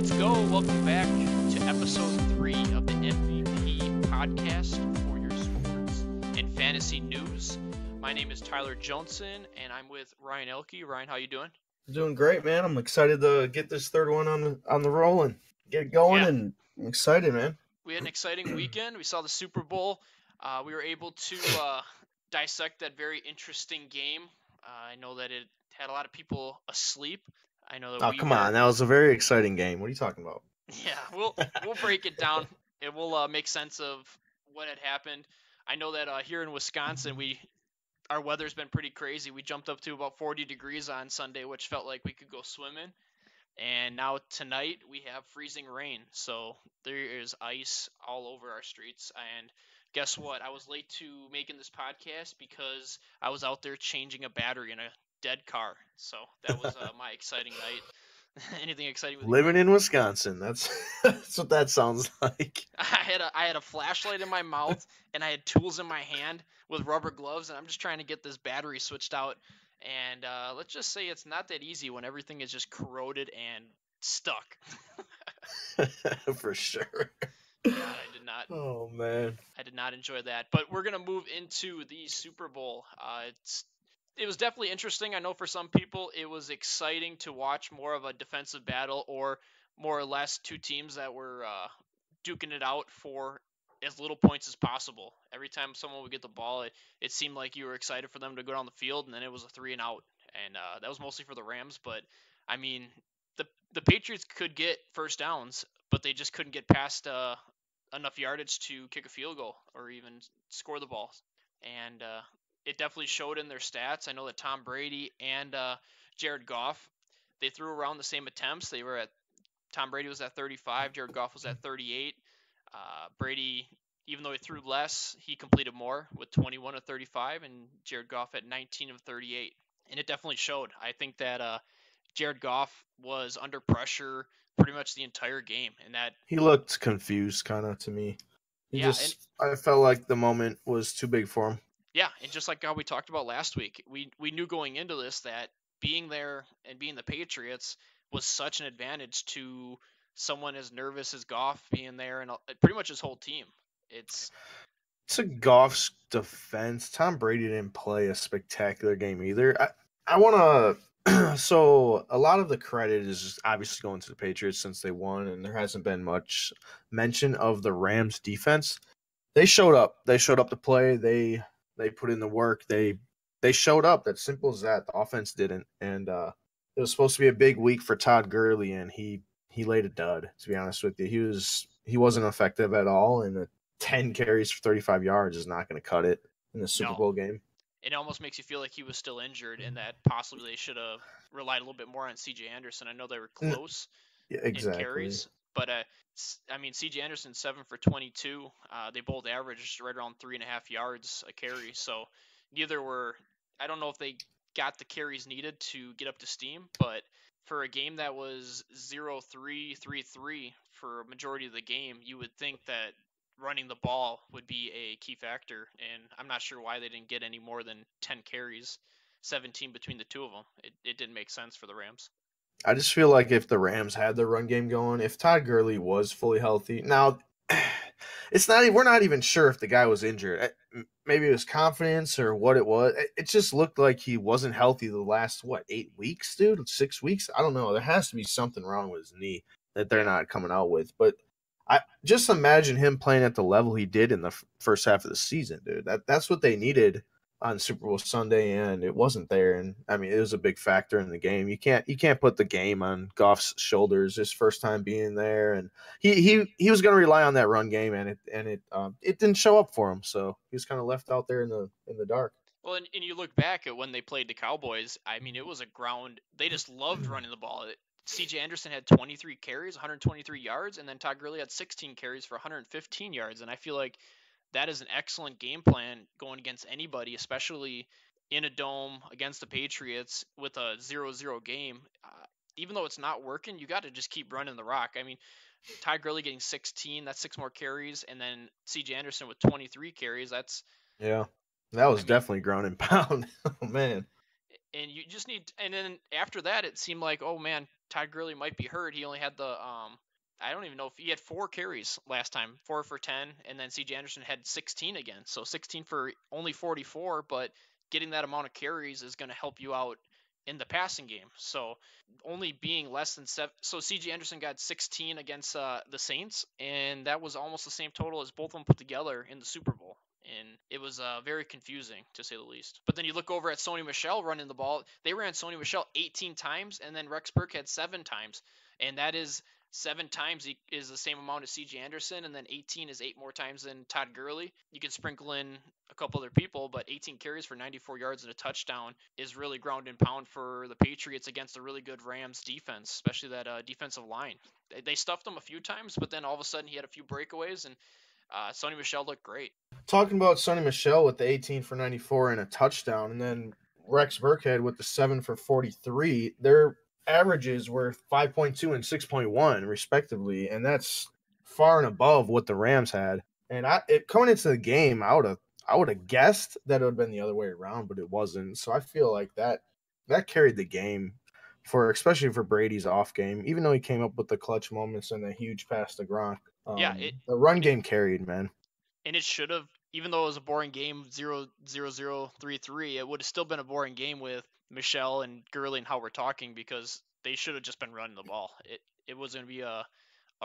Let's go. Welcome back to episode 3 of the MVP podcast for your sports and fantasy news. My name is Tyler Johnson, and I'm with Ryan Elke. Ryan, how you doing? Doing great, man. I'm excited to get this third one on the roll and get it going, and I'm excited, man. We had an exciting weekend. We saw the Super Bowl. We were able to dissect that very interesting game. I know that it had a lot of people asleep. I know that Come on. That was a very exciting game. What are you talking about? Yeah, we'll break it down. It will make sense of what had happened. I know that here in Wisconsin, our weather's been pretty crazy. We jumped up to about 40 degrees on Sunday, which felt like we could go swimming. And now tonight we have freezing rain, so there is ice all over our streets. And guess what? I was late to making this podcast because I was out there changing a battery in a dead car. So that was my exciting night. Anything exciting with living in Wisconsin? That's what that sounds like. I had a flashlight in my mouth and I had tools in my hand with rubber gloves, and I'm just trying to get this battery switched out. And let's just say it's not that easy when everything is just corroded and stuck. For sure. God, I did not. Oh man, I did not enjoy that. But we're gonna move into the Super Bowl. It was definitely interesting. I know for some people it was exciting to watch more of a defensive battle, or more or less two teams that were duking it out for as little points as possible. Every time someone would get the ball, it seemed like you were excited for them to go down the field, and then it was a 3 and out. And that was mostly for the Rams. But, I mean, the Patriots could get first downs, but they just couldn't get past enough yardage to kick a field goal or even score the ball. And it definitely showed in their stats. I know that Tom Brady and Jared Goff, they threw around the same attempts. Tom Brady was at 35, Jared Goff was at 38. Brady, even though he threw less, he completed more with 21 of 35, and Jared Goff at 19 of 38. And it definitely showed. I think that Jared Goff was under pressure pretty much the entire game, and that he looked confused, kind of, to me. I felt like the moment was too big for him. Yeah, and just like how we talked about last week, we knew going into this that being there and being the Patriots was such an advantage to someone as nervous as Goff being there, and pretty much his whole team. It's a Goff's defense. Tom Brady didn't play a spectacular game either. I want to. So a lot of the credit is just obviously going to the Patriots since they won, and there hasn't been much mention of the Rams defense. They showed up. They showed up to play. They put in the work. They showed up. That's simple as that. The offense didn't, and it was supposed to be a big week for Todd Gurley, and he laid a dud. To be honest with you, he wasn't effective at all, and 10 carries for 35 yards is not going to cut it in the Super Bowl game. It almost makes you feel like he was still injured, and that possibly they should have relied a little bit more on C.J. Anderson. I know they were close in carries, but I mean, C.J. Anderson 7 for 22. They both averaged right around 3.5 yards a carry. So neither were. I don't know if they got the carries needed to get up to steam, but for a game that was 0-3, 3-3 for a majority of the game, you would think that running the ball would be a key factor, and I'm not sure why they didn't get any more than 10 carries, 17 between the two of them. It didn't make sense for the Rams. I just feel like if the Rams had the run game going, if Todd Gurley was fully healthy, now we're not even sure if the guy was injured. Maybe it was confidence or what it was. It just looked like he wasn't healthy the last 8 weeks, dude, 6 weeks. I don't know. There has to be something wrong with his knee that they're not coming out with, but I just imagine him playing at the level he did in the first half of the season, dude. That's what they needed on Super Bowl Sunday, and it wasn't there. And I mean, it was a big factor in the game. You can't put the game on Goff's shoulders. His first time being there, and he was going to rely on that run game, and it didn't show up for him. So he was kind of left out there in the dark. Well, and you look back at when they played the Cowboys. I mean, it was a ground. They just loved running the ball. C.J. Anderson had 23 carries, 123 yards, and then Todd Gurley had 16 carries for 115 yards. And I feel like that is an excellent game plan going against anybody, especially in a dome against the Patriots with a 0-0 game. Even though it's not working, you got to just keep running the rock. I mean, Todd Gurley getting 16, that's 6 more carries, and then C.J. Anderson with 23 carries, that was definitely ground and pound. Oh, man. and you just need. And then after that, it seemed like, oh man, Todd Gurley might be hurt. He only had the I don't even know if he had 4 carries last time, 4 for 10, and then C.J. Anderson had 16 again, so 16 for only 44. But getting that amount of carries is going to help you out in the passing game. So only being less than 7. So C.J. Anderson got 16 against the Saints, and that was almost the same total as both of them put together in the Super Bowl. And it was very confusing, to say the least. But then you look over at Sony Michel running the ball. They ran Sony Michel 18 times, and then Rex Burke had 7 times. And that is 7 times is the same amount as C.J. Anderson, and then 18 is 8 more times than Todd Gurley. You can sprinkle in a couple other people, but 18 carries for 94 yards and a touchdown is really ground and pound for the Patriots against a really good Rams defense, especially that defensive line. They stuffed him a few times, but then all of a sudden he had a few breakaways, and Sony Michel looked great. Talking about Sonny Michel with the 18 for 94 and a touchdown, and then Rex Burkhead with the 7 for 43, their averages were 5.2 and 6.1 respectively, and that's far and above what the Rams had. And coming into the game, I would have guessed that it would have been the other way around, but it wasn't. So I feel like that carried the game for especially for Brady's off game, even though he came up with the clutch moments and a huge pass to Gronk. Yeah, it The run and it game carried, man. and it should have, even though it was a boring game, 0-0-0-3-3, it would have still been a boring game with Michelle and Gurley and how we're talking, because they should have just been running the ball. It was going to be a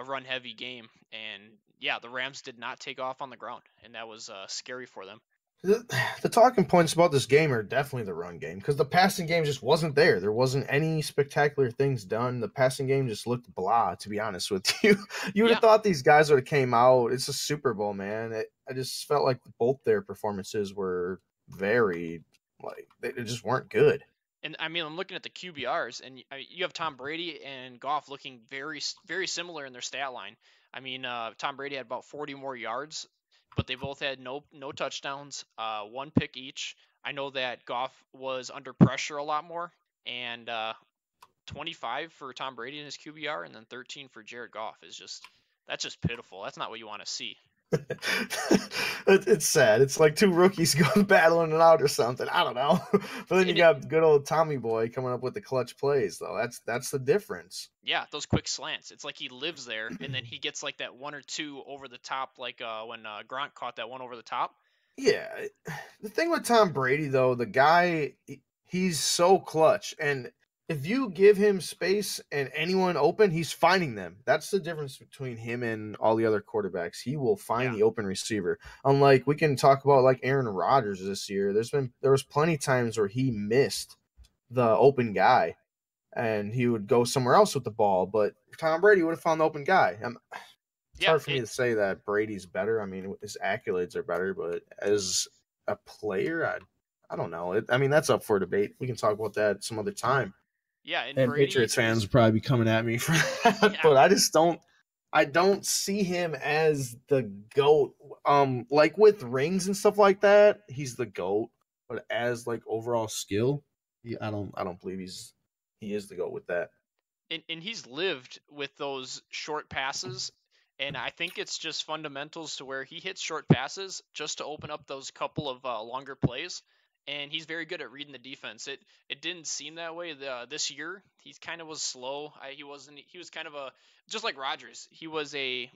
run heavy game, and yeah, the Rams did not take off on the ground, and that was scary for them. The talking points about this game are definitely the run game because the passing game just wasn't there. There wasn't any spectacular things done. The passing game just looked blah. To be honest with you, you would have Yeah, thought these guys would have came out. It's a Super Bowl, man. I just felt like both their performances were very like they just weren't good. and I mean, I'm looking at the QBRs, and you have Tom Brady and Goff looking very similar in their stat line. I mean, Tom Brady had about 40 more yards, but they both had no touchdowns, 1 pick each. I know that Goff was under pressure a lot more, and 25 for Tom Brady in his QBR, and then 13 for Jared Goff is just that's just pitiful. That's not what you want to see. It's sad. It's like two rookies going battling it out or something. I don't know. But then you And it, got good old Tommy Boy coming up with the clutch plays, though. That's the difference. yeah, those quick slants. It's like he lives there, and then he gets like that one or two over the top, like when Gronk caught that one over the top. Yeah, the thing with Tom Brady though, the guy he's so clutch, and if you give him space and anyone open, he's finding them. That's the difference between him and all the other quarterbacks. He will find Yeah, the open receiver. Unlike we can talk about like Aaron Rodgers this year. There was plenty times where he missed the open guy and he would go somewhere else with the ball, but Tom Brady would have found the open guy. It's yeah. hard for me to say that Brady's better. I mean, his accolades are better, but as a player, I don't know. I mean, that's up for debate. We can talk about that some other time. Yeah, and And Brady Patriots fans is will probably be coming at me for that, yeah, but I just don't. I don't see him as the goat. Like with rings and stuff like that, he's the goat. But as like overall skill, I don't. I don't believe he is the goat with that. and he's lived with those short passes, and I think it's just fundamentals to where he hits short passes just to open up those couple of longer plays, and he's very good at reading the defense. It didn't seem that way this year. He kind of was slow. He wasn't. He was kind of a just like Rodgers. He was a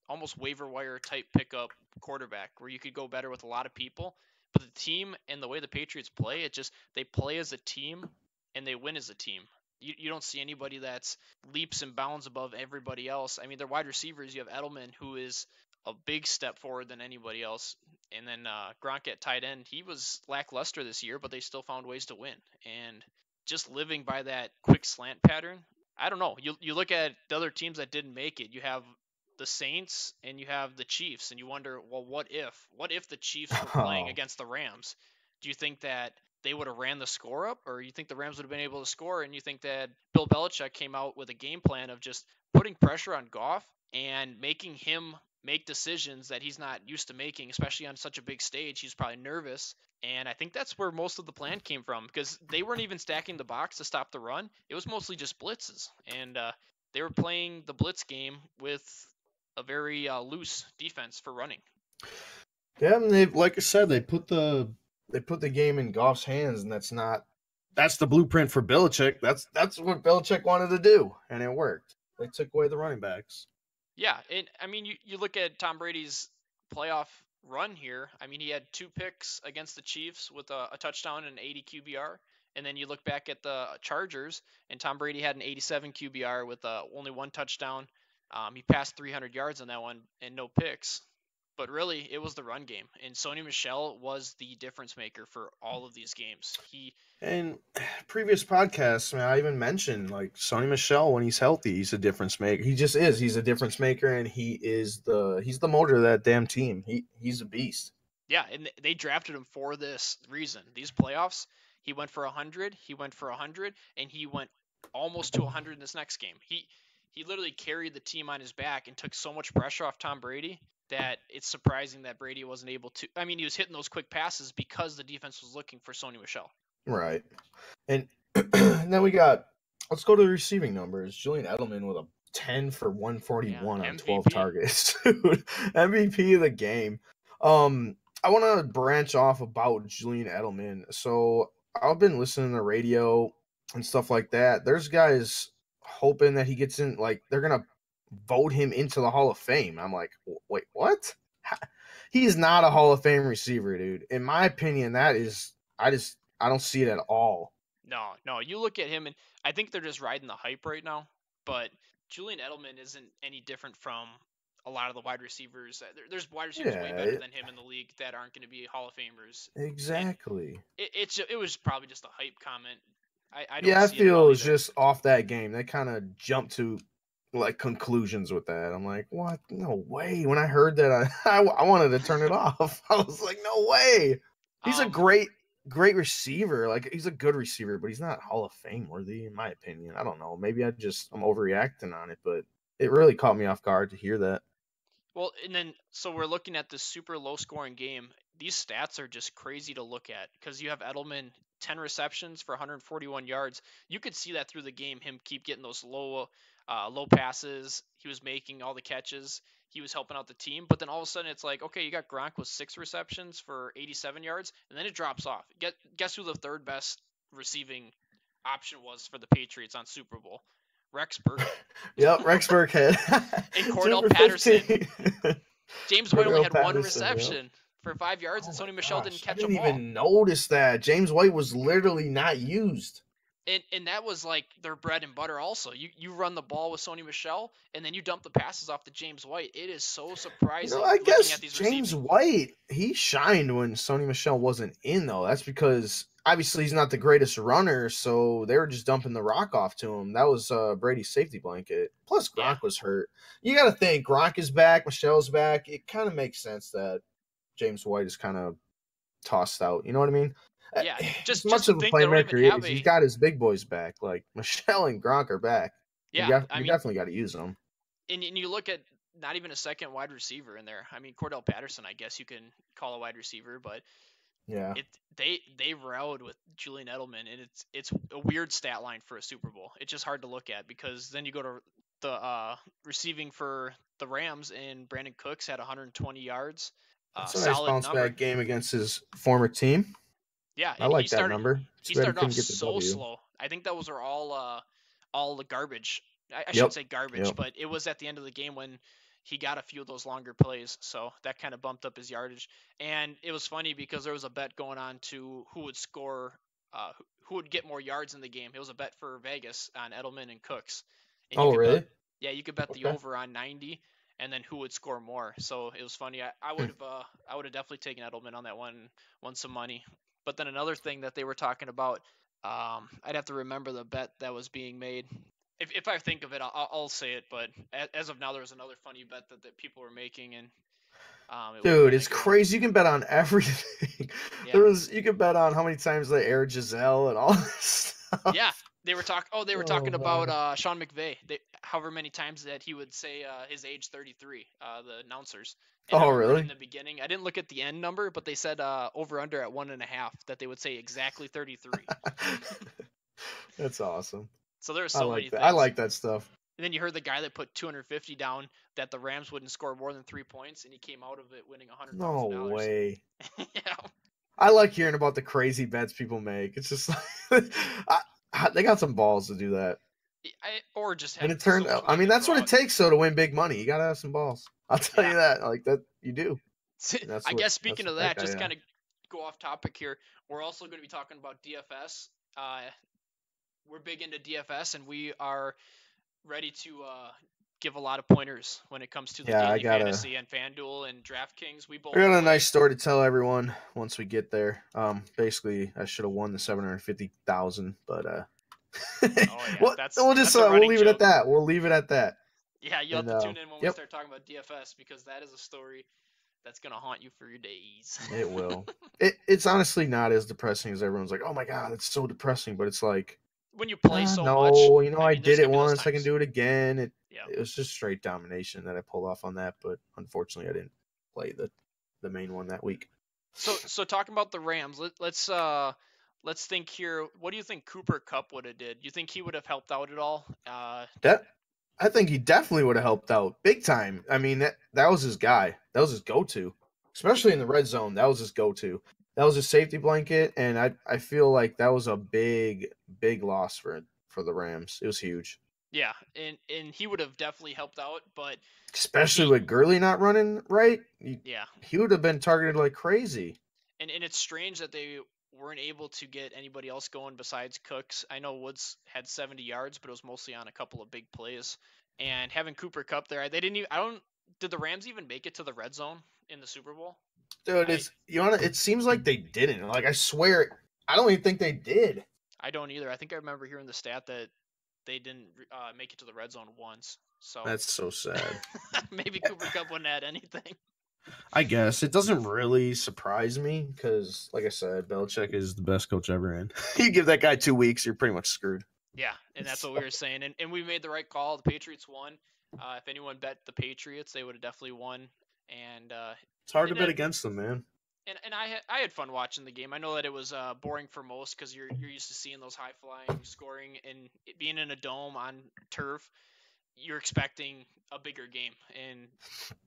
almost waiver wire type pickup quarterback where you could go better with a lot of people. But the team and the way the Patriots play, it just they play as a team and they win as a team. You don't see anybody that's leaps and bounds above everybody else. I mean, their wide receivers, you have Edelman, who is a big step forward than anybody else. And then Gronk at tight end, he was lackluster this year, but they still found ways to win. And just living by that quick slant pattern, I don't know. You look at the other teams that didn't make it. You have the Saints and you have the Chiefs, and you wonder, well, what if? What if the Chiefs were playing Oh, against the Rams? Do you think that they would have ran the score up, or you think the Rams would have been able to score? And you think that Bill Belichick came out with a game plan of just putting pressure on Goff and making him make decisions that he's not used to making, especially on such a big stage. He's probably nervous. And I think that's where most of the plan came from, because they weren't even stacking the box to stop the run. It was mostly just blitzes. And they were playing the blitz game with a very loose defense for running. yeah, and they like I said, they put the game in Goff's hands, and that's not that's the blueprint for Belichick. That's what Belichick wanted to do, and it worked. They took away the running backs. Yeah, and I mean, you look at Tom Brady's playoff run here. I mean, he had 2 picks against the Chiefs with a touchdown and an 80 QBR. And then you look back at the Chargers, and Tom Brady had an 87 QBR with only 1 touchdown. He passed 300 yards on that one and no picks. But really, it was the run game, and Sony Michel was the difference maker for all of these games. And previous podcasts, man, I even mentioned like Sonny Michel when he's healthy, he's a difference maker. He just is. He's a difference maker, and he's the motor of that damn team. He's a beast. Yeah, and they drafted him for this reason. These playoffs, he went for 100, he went for 100, and he went almost to 100 in this next game. He literally carried the team on his back and took so much pressure off Tom Brady that it's surprising that Brady wasn't able to. I mean, he was hitting those quick passes because the defense was looking for Sony Michel. Right. And then we got, let's go to the receiving numbers. Julian Edelman with a 10 for 141 on 12 targets. Dude, MVP of the game. I want to branch off about Julian Edelman. So I've been listening to the radio and stuff like that. There's guys hoping that he gets in, like, they're going to vote him into the Hall of Fame. I'm like, wait, what? He's not a Hall of Fame receiver, dude. In my opinion, that is, I don't see it at all. No. You look at him, and I think they're just riding the hype right now. But Julian Edelman isn't any different from a lot of the wide receivers. There's wide receivers way better than him in the league that aren't going to be Hall of Famers. Exactly. It was probably just a hype comment. I feel it's just off that game. They kind of jumped to like conclusions with that. I'm like, what? No way. When I heard that, I wanted to turn it off. I was like, no way. He's a great receiver. Like, he's a good receiver, but he's not Hall of Fame worthy, in my opinion. I don't know. Maybe I'm overreacting on it, but it really caught me off guard to hear that. Well, and then so we're looking at this super low scoring game. These stats are just crazy to look at because you have Edelman 10 receptions for 141 yards. You could see that through the game. Him keep getting those low passes. He was making all the catches. He was helping out the team. But then all of a sudden it's like, okay, you got Gronk with 6 receptions for 87 yards, and then it drops off. Guess who the third best receiving option was for the Patriots on Super Bowl? Rex Burkhead. Yep, Rex Burkhead. And Cordell Patterson. James White only had 1 reception for 5 yards, and Sony Michel didn't catch a ball. I didn't even notice that. James White was literally not used. And that was like their bread and butter also. You run the ball with Sony Michel, and then you dump the passes off to James White. It is so surprising. I guess James White, he shined when Sony Michel wasn't in, though. That's because obviously he's not the greatest runner, so they were just dumping the rock off to him. That was Brady's safety blanket. Plus, Gronk was hurt. You got to think, Gronk is back, Michel's back. It kind of makes sense that James White is kind of tossed out. You know what I mean? Yeah, just as much of a playmaker he is, he's got his big boys back. Like, Michel and Gronk are back. Yeah, you definitely got to use them. And you look at not even a second wide receiver in there. I mean, Cordell Patterson, I guess you can call a wide receiver, but yeah, they rode with Julian Edelman, and it's a weird stat line for a Super Bowl. It's just hard to look at because then you go to the receiving for the Rams, and Brandon Cooks had 120 yards. That's a nice bounce back game against his former team. Yeah, I like that number. He started off so slow. I think those are all the garbage. I shouldn't say garbage, but it was at the end of the game when he got a few of those longer plays, so that kind of bumped up his yardage. And it was funny because there was a bet going on to who would score, who would get more yards in the game. It was a bet for Vegas on Edelman and Cooks. And really? You could bet the over on 90, and then who would score more. So it was funny. I would have definitely taken Edelman on that one, won some money. But then another thing that they were talking about, I'd have to remember the bet that was being made. If I think of it, I'll say it. But as of now, there was another funny bet that people were making, and dude, it's crazy. You can bet on everything. Yeah. You can bet on how many times they aired Giselle and all this stuff. Yeah, they were talking about Sean McVay. However many times that he would say his age 33. The announcers. And really? In the beginning, I didn't look at the end number, but they said over under at 1.5 that they would say exactly 33. That's awesome. So there's so many things. I like that stuff. And then you heard the guy that put 250 down that the Rams wouldn't score more than 3 points, and he came out of it winning $100,000. No way. Yeah. I like hearing about the crazy bets people make. It's just like they got some balls to do that. Or just And have it so turned much out, I money mean, to that's throw what it out. takes, though, to win big money. You got to have some balls. I'll tell Yeah. you that. Like, that, you do. And I guess speaking of that that, guy just had. kind of go off topic here. We're also going to be talking about DFS. We're big into DFS, and we are ready to give a lot of pointers when it comes to the Yeah, daily fantasy and FanDuel and DraftKings. We I both got a play. nice story to tell everyone once we get there. Basically, I should have won the 750,000, but Oh yeah, well, we'll just that's a we'll running leave it at joke. that. We'll leave it at that. Yeah, you'll have And to tune in when we yep, start talking about DFS because that is a story that's gonna haunt you for your days. it will. It's honestly not as depressing as everyone's like. Oh my god, it's so depressing. But it's like, When you play so much, no, I I mean, there's did it gonna be those once. I can times. do it again. Yeah. It was just straight domination that I pulled off on that. But unfortunately, I didn't play the main one that week. So talking about the Rams, let's think here. What do you think Cooper Kupp would have did? You think he would have helped out at all? That I think he definitely would have helped out big time. I mean, that was his guy. That was his go-to, especially in the red zone. That was his go-to. That was his safety blanket, and I feel like that was a big loss for the Rams. It was huge, Yeah, and he would have definitely helped out, but especially he with Gurley not running right. yeah, He would have been targeted like crazy. and it's strange that they weren't able to get anybody else going besides Cooks. I know Woods had 70 yards, but it was mostly on a couple of big plays. And having Cooper Kupp there, they didn't even. I don't. Did the Rams even make it to the red zone in the Super Bowl? Dude, I it seems like they didn't. Like I swear, I don't even think they did. I don't either. I think I remember hearing the stat that they didn't make it to the red zone once. So That's so sad. maybe Cooper Kupp wouldn't add anything. I guess it doesn't really surprise me because, like I said, Belichick is the best coach ever in. You give that guy 2 weeks, you're pretty much screwed. Yeah, and that's what we were saying. And we made the right call. The Patriots won. If anyone bet the Patriots, they would have definitely won. And It's hard to and bet it, against them, man. and I had fun watching the game. I know that it was boring for most because you're used to seeing those high flying scoring and it being in a dome on turf. You're expecting a bigger game, and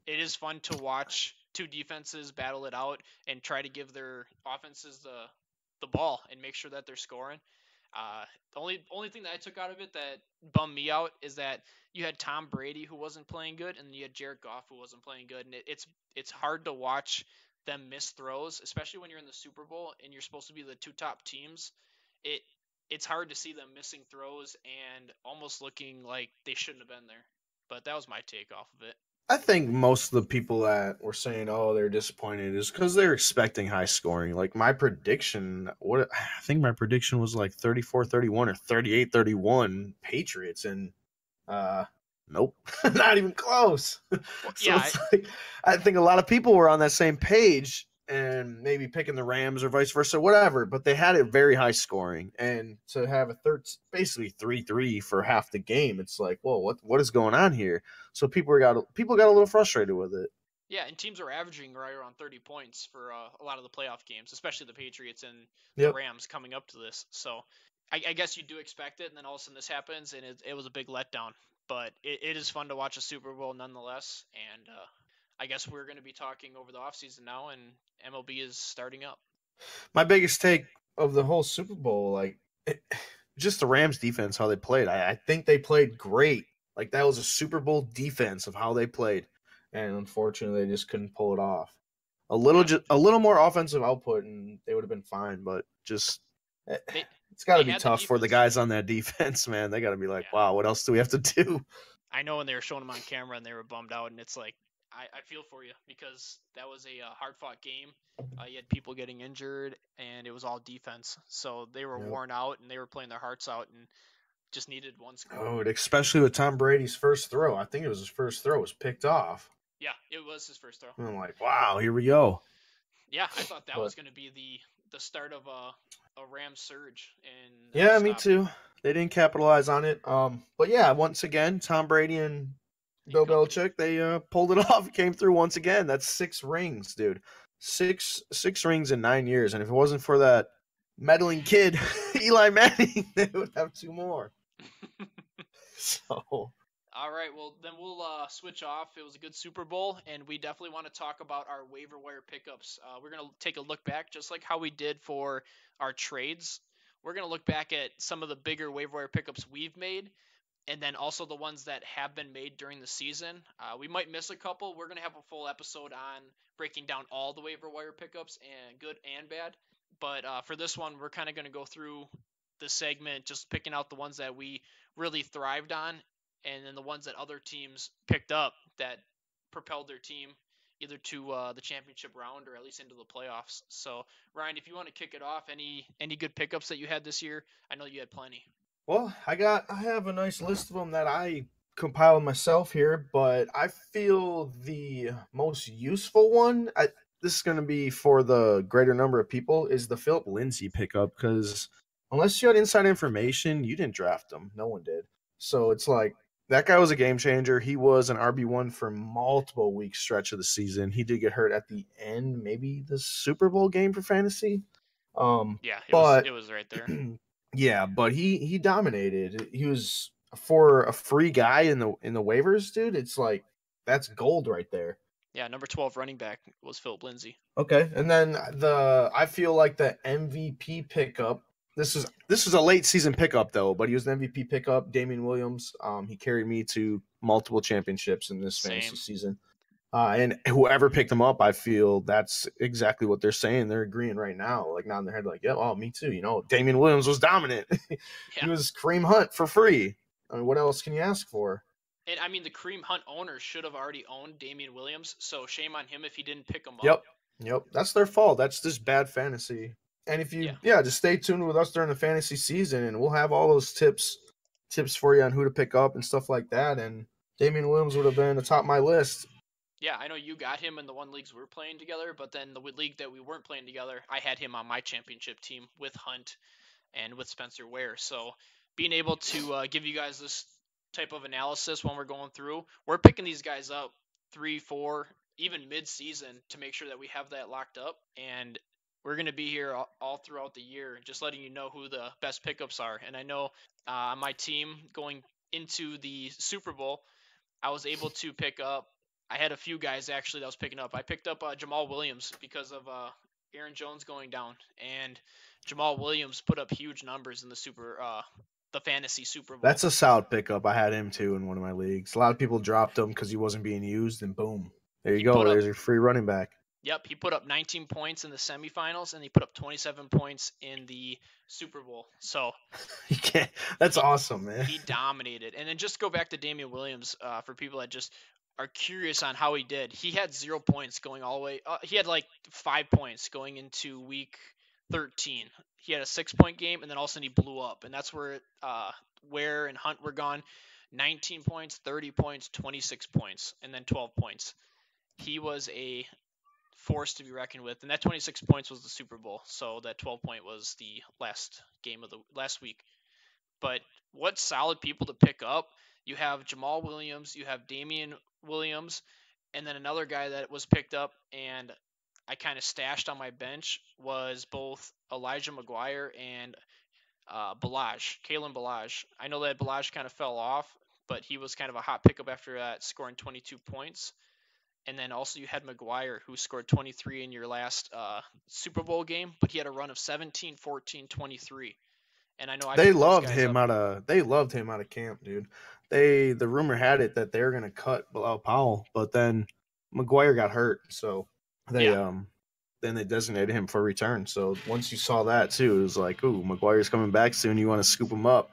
it is fun to watch two defenses battle it out and try to give their offenses the ball and make sure that they're scoring. The only thing that I took out of it that bummed me out is that you had Tom Brady who wasn't playing good, and you had Jared Goff who wasn't playing good, and it's hard to watch them miss throws, especially when you're in the Super Bowl and you're supposed to be the two top teams. It it's hard to see them missing throws and almost looking like they shouldn't have been there. But that was my take off of it. I think most of the people that were saying, "Oh, they're disappointed," is because they're expecting high scoring. Like my prediction, what I think my prediction was like 34-31 or 38-31 Patriots, and Uh, nope, not even close. Well, So yeah, it's like I think a lot of people were on that same page and maybe picking the Rams or vice versa, whatever. But they had it very high scoring, and to have a basically 3-3 for half the game, it's like, whoa, what is going on here? So people got a little frustrated with it. yeah, and teams are averaging right around 30 points for a lot of the playoff games, especially the Patriots and the Yep. Rams coming up to this. So I guess you do expect it, and then all of a sudden this happens, and it was a big letdown. But it is fun to watch a Super Bowl nonetheless. And I guess we're going to be talking over the offseason now, and MLB is starting up. My biggest take of the whole Super Bowl, just the Rams defense, how they played. I think they played great. Like that was a Super Bowl defense of how they played, and unfortunately, they just couldn't pull it off. Yeah, A little more offensive output, and they would have been fine. But just eh, they it's got they to be had the tough for the defense. guys on that defense, man. They got to be like, Yeah, wow, what else do we have to do? I know when they were showing them on camera and they were bummed out, and it's like I feel for you because that was a hard fought game. You had people getting injured, and it was all defense, so they were Yep. worn out and they were playing their hearts out and just needed one score. Oh, especially with Tom Brady's first throw. I think it was his first throw was picked off. Yeah, it was his first throw. And I'm like, wow, here we go. Yeah, I thought that was But going to be the start of a Rams surge, and that was yeah, me stopped. too. They didn't capitalize on it. But yeah, once again, Tom Brady and And Bill company. Belichick, they pulled it off. Came through once again. That's 6 rings, dude. Six rings in 9 years. And if it wasn't for that meddling kid, Eli Manning, they would have two more. So All right, well then we'll switch off. It was a good Super Bowl, and we definitely want to talk about our waiver wire pickups. We're gonna take a look back, just like how we did for our trades. We're gonna look back at some of the bigger waiver wire pickups we've made, and then also the ones that have been made during the season. We might miss a couple. We're gonna have a full episode on breaking down all the waiver wire pickups, and good and bad. But for this one, we're kind of gonna go through the segment, just picking out the ones that we really thrived on, and then the ones that other teams picked up that propelled their team either to the championship round or at least into the playoffs. So Ryan, if you want to kick it off, any good pickups that you had this year? I know you had plenty. Well, I have a nice list of them that I compiled myself here, but I feel the most useful one. This is going to be for the greater number of people is the Philip Lindsay pickup because unless you had inside information, you didn't draft him. No one did. So it's like that guy was a game changer. He was an RB1 for multiple weeks stretch of the season. He did get hurt at the end, maybe the Super Bowl game for fantasy. Yeah, it But was right there. yeah, but he dominated. He was for a free guy in the waivers, dude. It's like that's gold right there. Yeah, number 12 running back was Philip Lindsay. Okay, and then I feel like the MVP pickup. This is a late season pickup though, but he was an MVP pickup. Damian Williams. He carried me to multiple championships in this fantasy Same. season. And whoever picked them up, I feel that's exactly what they're saying. They're agreeing right now, like nodding their head, like, "Yeah, oh, me too." You know, Damian Williams was dominant. He Yeah. was Kareem Hunt for free. I mean, what else can you ask for? And I mean, the Kareem Hunt owner should have already owned Damian Williams, so shame on him if he didn't pick him up. Yep, yep. That's their fault. That's just bad fantasy. And if Yeah. you, yeah, just stay tuned with us during the fantasy season, and we'll have all those tips for you on who to pick up and stuff like that. And Damian Williams would have been atop my list. Yeah, I know you got him in the one leagues we were playing together, but then the league that we weren't playing together, I had him on my championship team with Hunt and with Spencer Ware. So being able to give you guys this type of analysis when we're going through, we're picking these guys up 3, 4, even mid-season to make sure that we have that locked up, and we're going to be here all throughout the year, just letting you know who the best pickups are. And I know on my team going into the Super Bowl, I was able to pick up. I had a few guys actually that I was picking up. I picked up Jamal Williams because of Aaron Jones going down, and Jamal Williams put up huge numbers in the fantasy Super Bowl. That's a solid pickup. I had him too in one of my leagues. A lot of people dropped him because he wasn't being used, and boom, there you He go. put up There's your free running back. Yep, he put up 19 points in the semifinals, and he put up 27 points in the Super Bowl. So You can't. That's he awesome, man. he dominated. And then just go back to Damian Williams for people that just are curious on how he did. He had 0 points going all the way. He had like 5 points going into week 13. He had a 6 point game, and then all of a sudden he blew up, and that's where Ware and Hunt were gone. 19 points, 30 points, 26 points, and then 12 points. He was a force to be reckoned with, and that 26 points was the Super Bowl. So that 12 point was the last game of the last week. But what solid people to pick up? You have Jamal Williams, you have Damian Williams, and then another guy that was picked up and I kind of stashed on my bench was both Elijah McGuire and Kalen Balaj. I know that Balaj kind of fell off, but he was kind of a hot pickup after that, scoring 22 points. And then also you had McGuire, who scored 23 in your last Super Bowl game, but he had a run of 17, 14, 23. And I know I picked those guys up. They loved him out of camp, dude. The rumor had it that they were gonna cut Bilal Powell, but then McGuire got hurt, so they Yeah, then they designated him for return. So once you saw that too, it was like, ooh, McGuire's coming back soon. You want to scoop him up.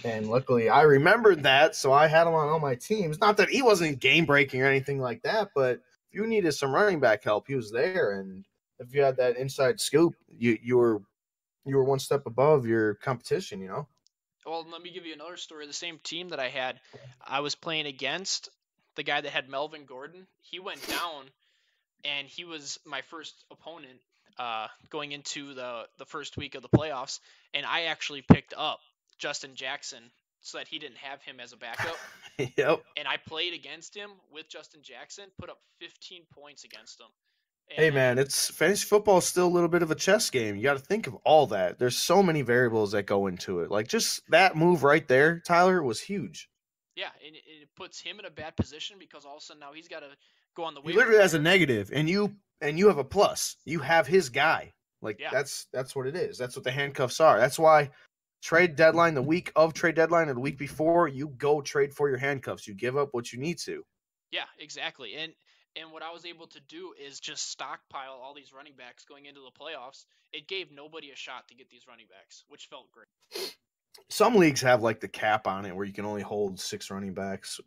And luckily, I remembered that, so I had him on all my teams. Not that he wasn't game breaking or anything like that, but if you needed some running back help, he was there. And if you had that inside scoop, you were one step above your competition. You know. well, let me give you another story. The same team that I had, I was playing against the guy that had Melvin Gordon. He went down, and he was my first opponent going into the first week of the playoffs. And I actually picked up Justin Jackson so that he didn't have him as a backup. Yep. And I played against him with Justin Jackson, put up 15 points against him. Hey And man, it's fantasy football is still a little bit of a chess game. You got to think of all that. There's so many variables that go into it. Like just that move right there, Tyler, was huge. Yeah, and it puts him in a bad position because all of a sudden now he's got to go on the He waiver literally has a wire. negative, and you have a plus. You have his guy. Like Yeah, that's what it is. That's what the handcuffs are. That's why trade deadline, the week of trade deadline or the week before, you go trade for your handcuffs. You give up what you need to. yeah, exactly. And what I was able to do is just stockpile all these running backs going into the playoffs. It gave nobody a shot to get these running backs, which felt great. Some leagues have like the cap on it where you can only hold 6 running backs,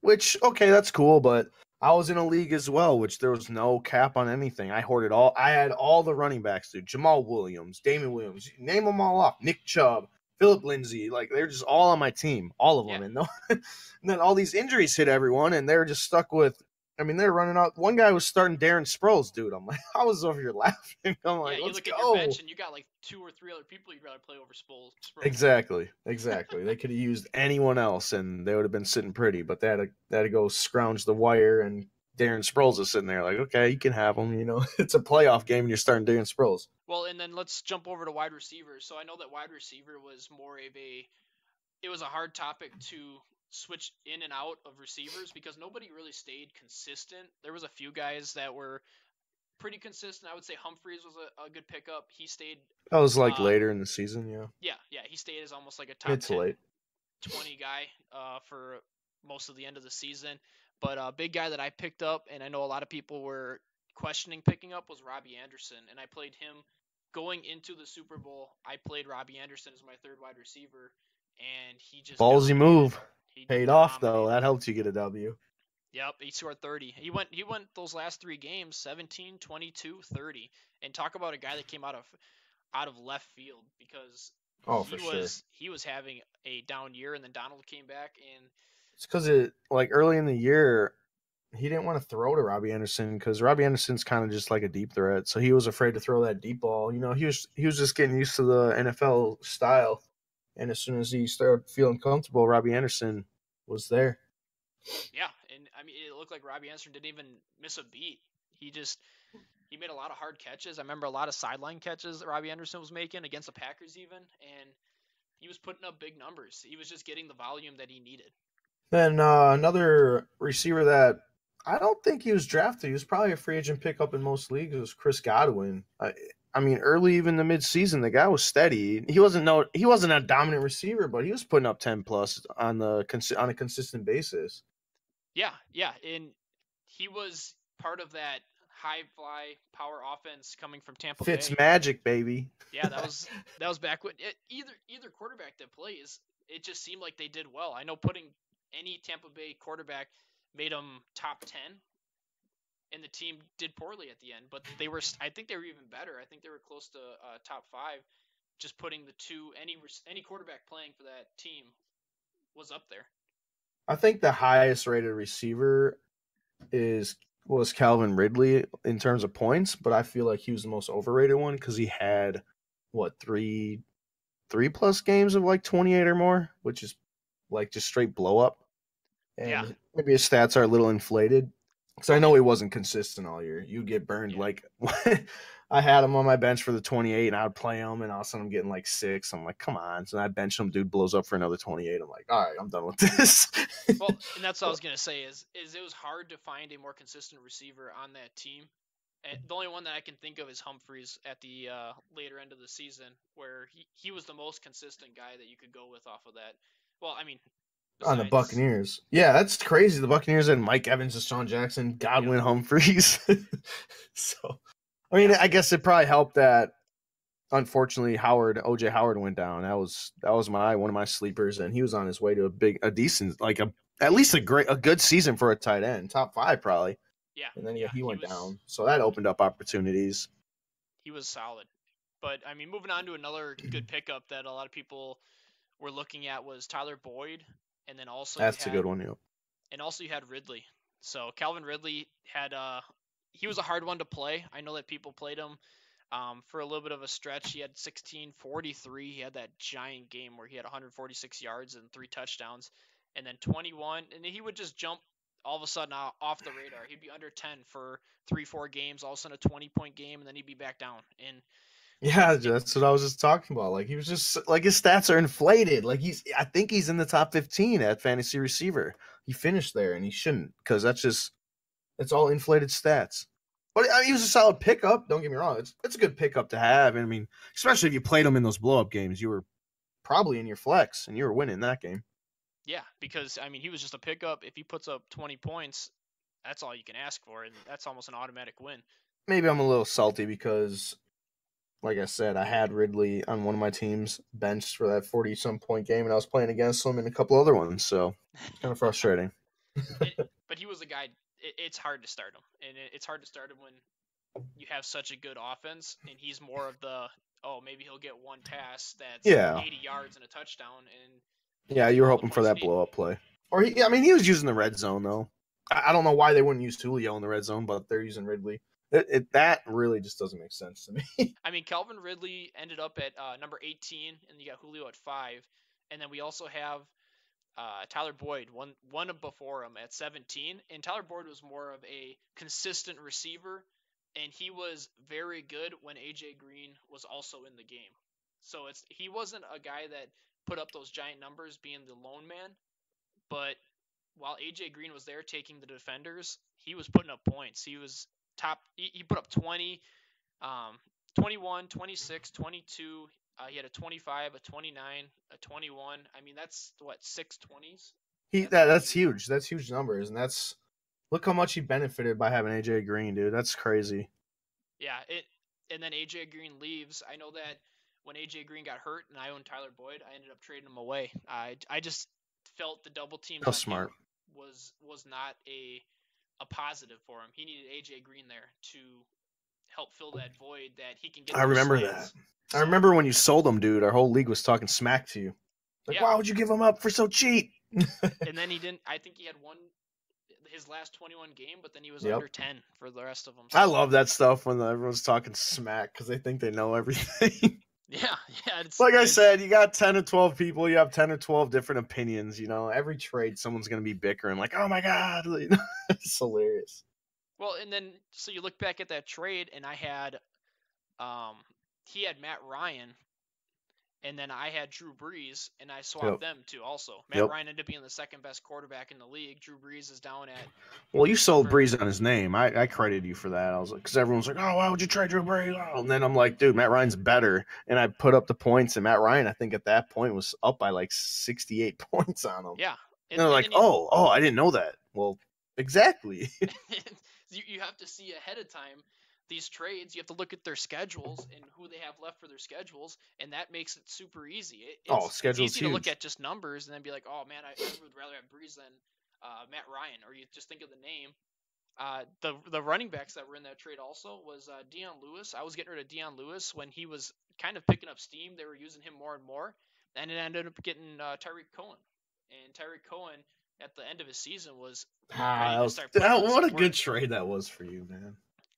which okay, that's cool. But I was in a league as well, which there was no cap on anything. I hoarded all. I had all the running backs, dude. Jamal Williams, Damon Williams, name them all off. Nick Chubb, Philip Lindsay, like they're just all on my team, all of Yeah, them. And, no, and then all these injuries hit everyone, and they're just stuck with. I mean, they're running out. One guy was starting Darren Sproles, dude. I'm like, I was over here laughing. I'm yeah. like, You let's look at your bench go. and you got like 2 or 3 other people you'd rather play over Sproles. Exactly, exactly. They could have used anyone else, and they would have been sitting pretty. But they had to go scrounge the wire, and Darren Sproles is sitting there like, okay, you can have him. It's a playoff game, and you're starting Darren Sproles. Well, and then let's jump over to wide receivers. So I know that wide receiver was more of a it was a hard topic to switch in and out of receivers because nobody really stayed consistent. There was a few guys that were pretty consistent. I would say Humphreys was a good pickup. He stayed That was like uh later in the season, yeah, yeah, he stayed as almost like a top mid to 10, late. 20 guy for most of the end of the season. But a big guy that I picked up and I know a lot of people were questioning picking up was Robbie Anderson, and I played him going into the Super Bowl. I played Robbie Anderson as my third wide receiver, and he just Ballsy dominated. move. He Paid off though. dominated. That helped you get a W. Yep, he scored 30. He went those last 3 games 17, 22, 30. And talk about a guy that came out of left field because Oh, for sure. he was having a down year, and then Donald came back and It's because it like early in the year, he didn't want to throw to Robbie Anderson because Robbie Anderson's kind of just like a deep threat, so he was afraid to throw that deep ball. He was just getting used to the NFL style, and as soon as he started feeling comfortable, Robbie Anderson was there. yeah, and I mean it looked like Robbie Anderson didn't even miss a beat. He just he made a lot of hard catches. I remember a lot of sideline catches that Robbie Anderson was making against the Packers even, and he was putting up big numbers. He was just getting the volume that he needed. Then another receiver that I don't think he was drafted. He was probably a free agent pickup in most leagues. Was Chris Godwin. I mean, early even the midseason, the guy was steady. He wasn't a dominant receiver, but he was putting up 10 plus on a consistent basis. Yeah, yeah, and he was part of that high fly power offense coming from Tampa Fitz Bay. magic, baby. Yeah, that was back when either quarterback that plays, it just seemed like they did well. I know putting any Tampa Bay quarterback made them top 10, and the team did poorly at the end, but they were I think they were even better. I think they were close to top 5. Just putting the two any quarterback playing for that team was up there. I think the highest rated receiver is was Calvin Ridley in terms of points, but I feel like he was the most overrated one because he had what three plus games of like 28 or more, which is like just straight blow up. Yeah. And maybe his stats are a little inflated because I Well, know and he wasn't consistent all year. You'd get burned yeah. like I had him on my bench for the 28, and I would play him, and all of a sudden I'm getting like 6. I'm like, come on. So I bench him, dude blows up for another 28. I'm like, all right, I'm done with this. Well, and that's what I was gonna say is it was hard to find a more consistent receiver on that team. And the only one that I can think of is Humphreys at the later end of the season, where he was the most consistent guy that you could go with off of that. Well, I mean, On the besides, Buccaneers. Yeah, that's crazy. The Buccaneers had Mike Evans, Deshaun Jackson, yep, Godwin, Humphreys. So, I mean, yeah, I guess it probably helped that unfortunately OJ Howard went down. That was my one of my sleepers, and he was on his way to a decent, like a at least a good season for a tight end, top 5 probably. yeah, And then yeah, yeah, he went down, so that opened up opportunities. he was solid. But I mean, moving on to another good pickup that a lot of people were looking at was Tyler Boyd, and then also you That's a had good one. Yeah. Ridley. So Calvin Ridley had he was a hard one to play. I know that people played him for a little bit of a stretch. He had 1643. He had that giant game where he had 146 yards and 3 touchdowns, and then 21. And he would just jump all of a sudden off the radar. He'd be under 10 for 3, 4 games. All of a sudden a 20-point game, and then he'd be back down. And Yeah, that's what I was just talking about. Like he was just like his stats are inflated. Like I think he's in the top 15 at fantasy receiver. He finished there, and he shouldn't because it's all inflated stats. But I mean, he was a solid pickup. Don't get me wrong; it's a good pickup to have. And I mean, especially if you played him in those blow up games, you were probably in your flex and you were winning that game. Yeah, because I mean, he was just a pickup. If he puts up 20 points, that's all you can ask for, and that's almost an automatic win. Maybe I'm a little salty because, like I said, I had Ridley on one of my teams benched for that 40 some point game, and I was playing against him in a couple other ones. So it's kind of frustrating. it, but he was a guy. It's hard to start him, and it's hard to start him when you have such a good offense, and he's more of the maybe he'll get one pass that's Yeah, 80 yards and a touchdown, and yeah, he'll you were score all the hoping for points you that need. blow up play, or I mean, he was using the red zone though. I don't know why they wouldn't use Julio in the red zone, but they're using Ridley. That really just doesn't make sense to me. I mean, Calvin Ridley ended up at number 18, and you got Julio at 5, and then we also have Tyler Boyd one before him at 17, and Tyler Boyd was more of a consistent receiver, and he was very good when AJ Green was also in the game. So he wasn't a guy that put up those giant numbers being the lone man, but while AJ Green was there taking the defenders, he was putting up points. He was top. He put up 20, um, 21, 26, 22. He had a 25, a 29, a 21. I mean, that's what, six 20s? That's That's crazy. huge. That's huge numbers, and that's look how much he benefited by having AJ Green, dude. That's crazy. Yeah, and then AJ Green leaves. I know that when AJ Green got hurt and I owned Tyler Boyd, I ended up trading him away. I just felt the double teams That's on him smart. was not a positive for him. He needed AJ Green there to help fill that void that he can get I those remember that. slants. I So remember when you sold him, dude. Our whole league was talking smack to you. Like, yeah, why would you give him up for so cheap? and then he didn't. I think he had one his last 21 game, but then he was Yep. under 10 for the rest of them. I So love that stuff when everyone's talking smack because they think they know everything. yeah, yeah, Like I it's said, you got 10 or 12 people, you have 10 or 12 different opinions. Every trade, someone's going to be bickering, like, oh my God. It's hilarious. well, and then so you look back at that trade, and I had um he had Matt Ryan, and then I had Drew Brees, and I swapped Yep. them too. Also, Matt Yep. Ryan ended up being the second best quarterback in the league. Drew Brees is down at Well, you sold number. Breeze on his name. I credited you for that. I was like, because everyone's like, oh, why would you trade Drew Brees? Oh. And then I'm like, dude, Matt Ryan's better. And I put up the points, and Matt Ryan, I think at that point, was up by like 68 points on him. Yeah, And they're and like, then oh, I didn't know that. Well, exactly. you have to see ahead of time these trades. You have to look at their schedules and who they have left for their schedules, and that makes it super easy. Oh, It's schedule's easy to look huge. at just numbers and then be like, oh man, I would rather have Breeze than Matt Ryan, or you just think of the name. The running backs that were in that trade also was Dion Lewis. I was getting rid of Dion Lewis when he was kind of picking up steam. They were using him more and more, and it ended up getting Tyreek Cohen. And Tyreek Cohen at the end of his season was Ah, ready to start putting in what some a good work. trade that was for you, man.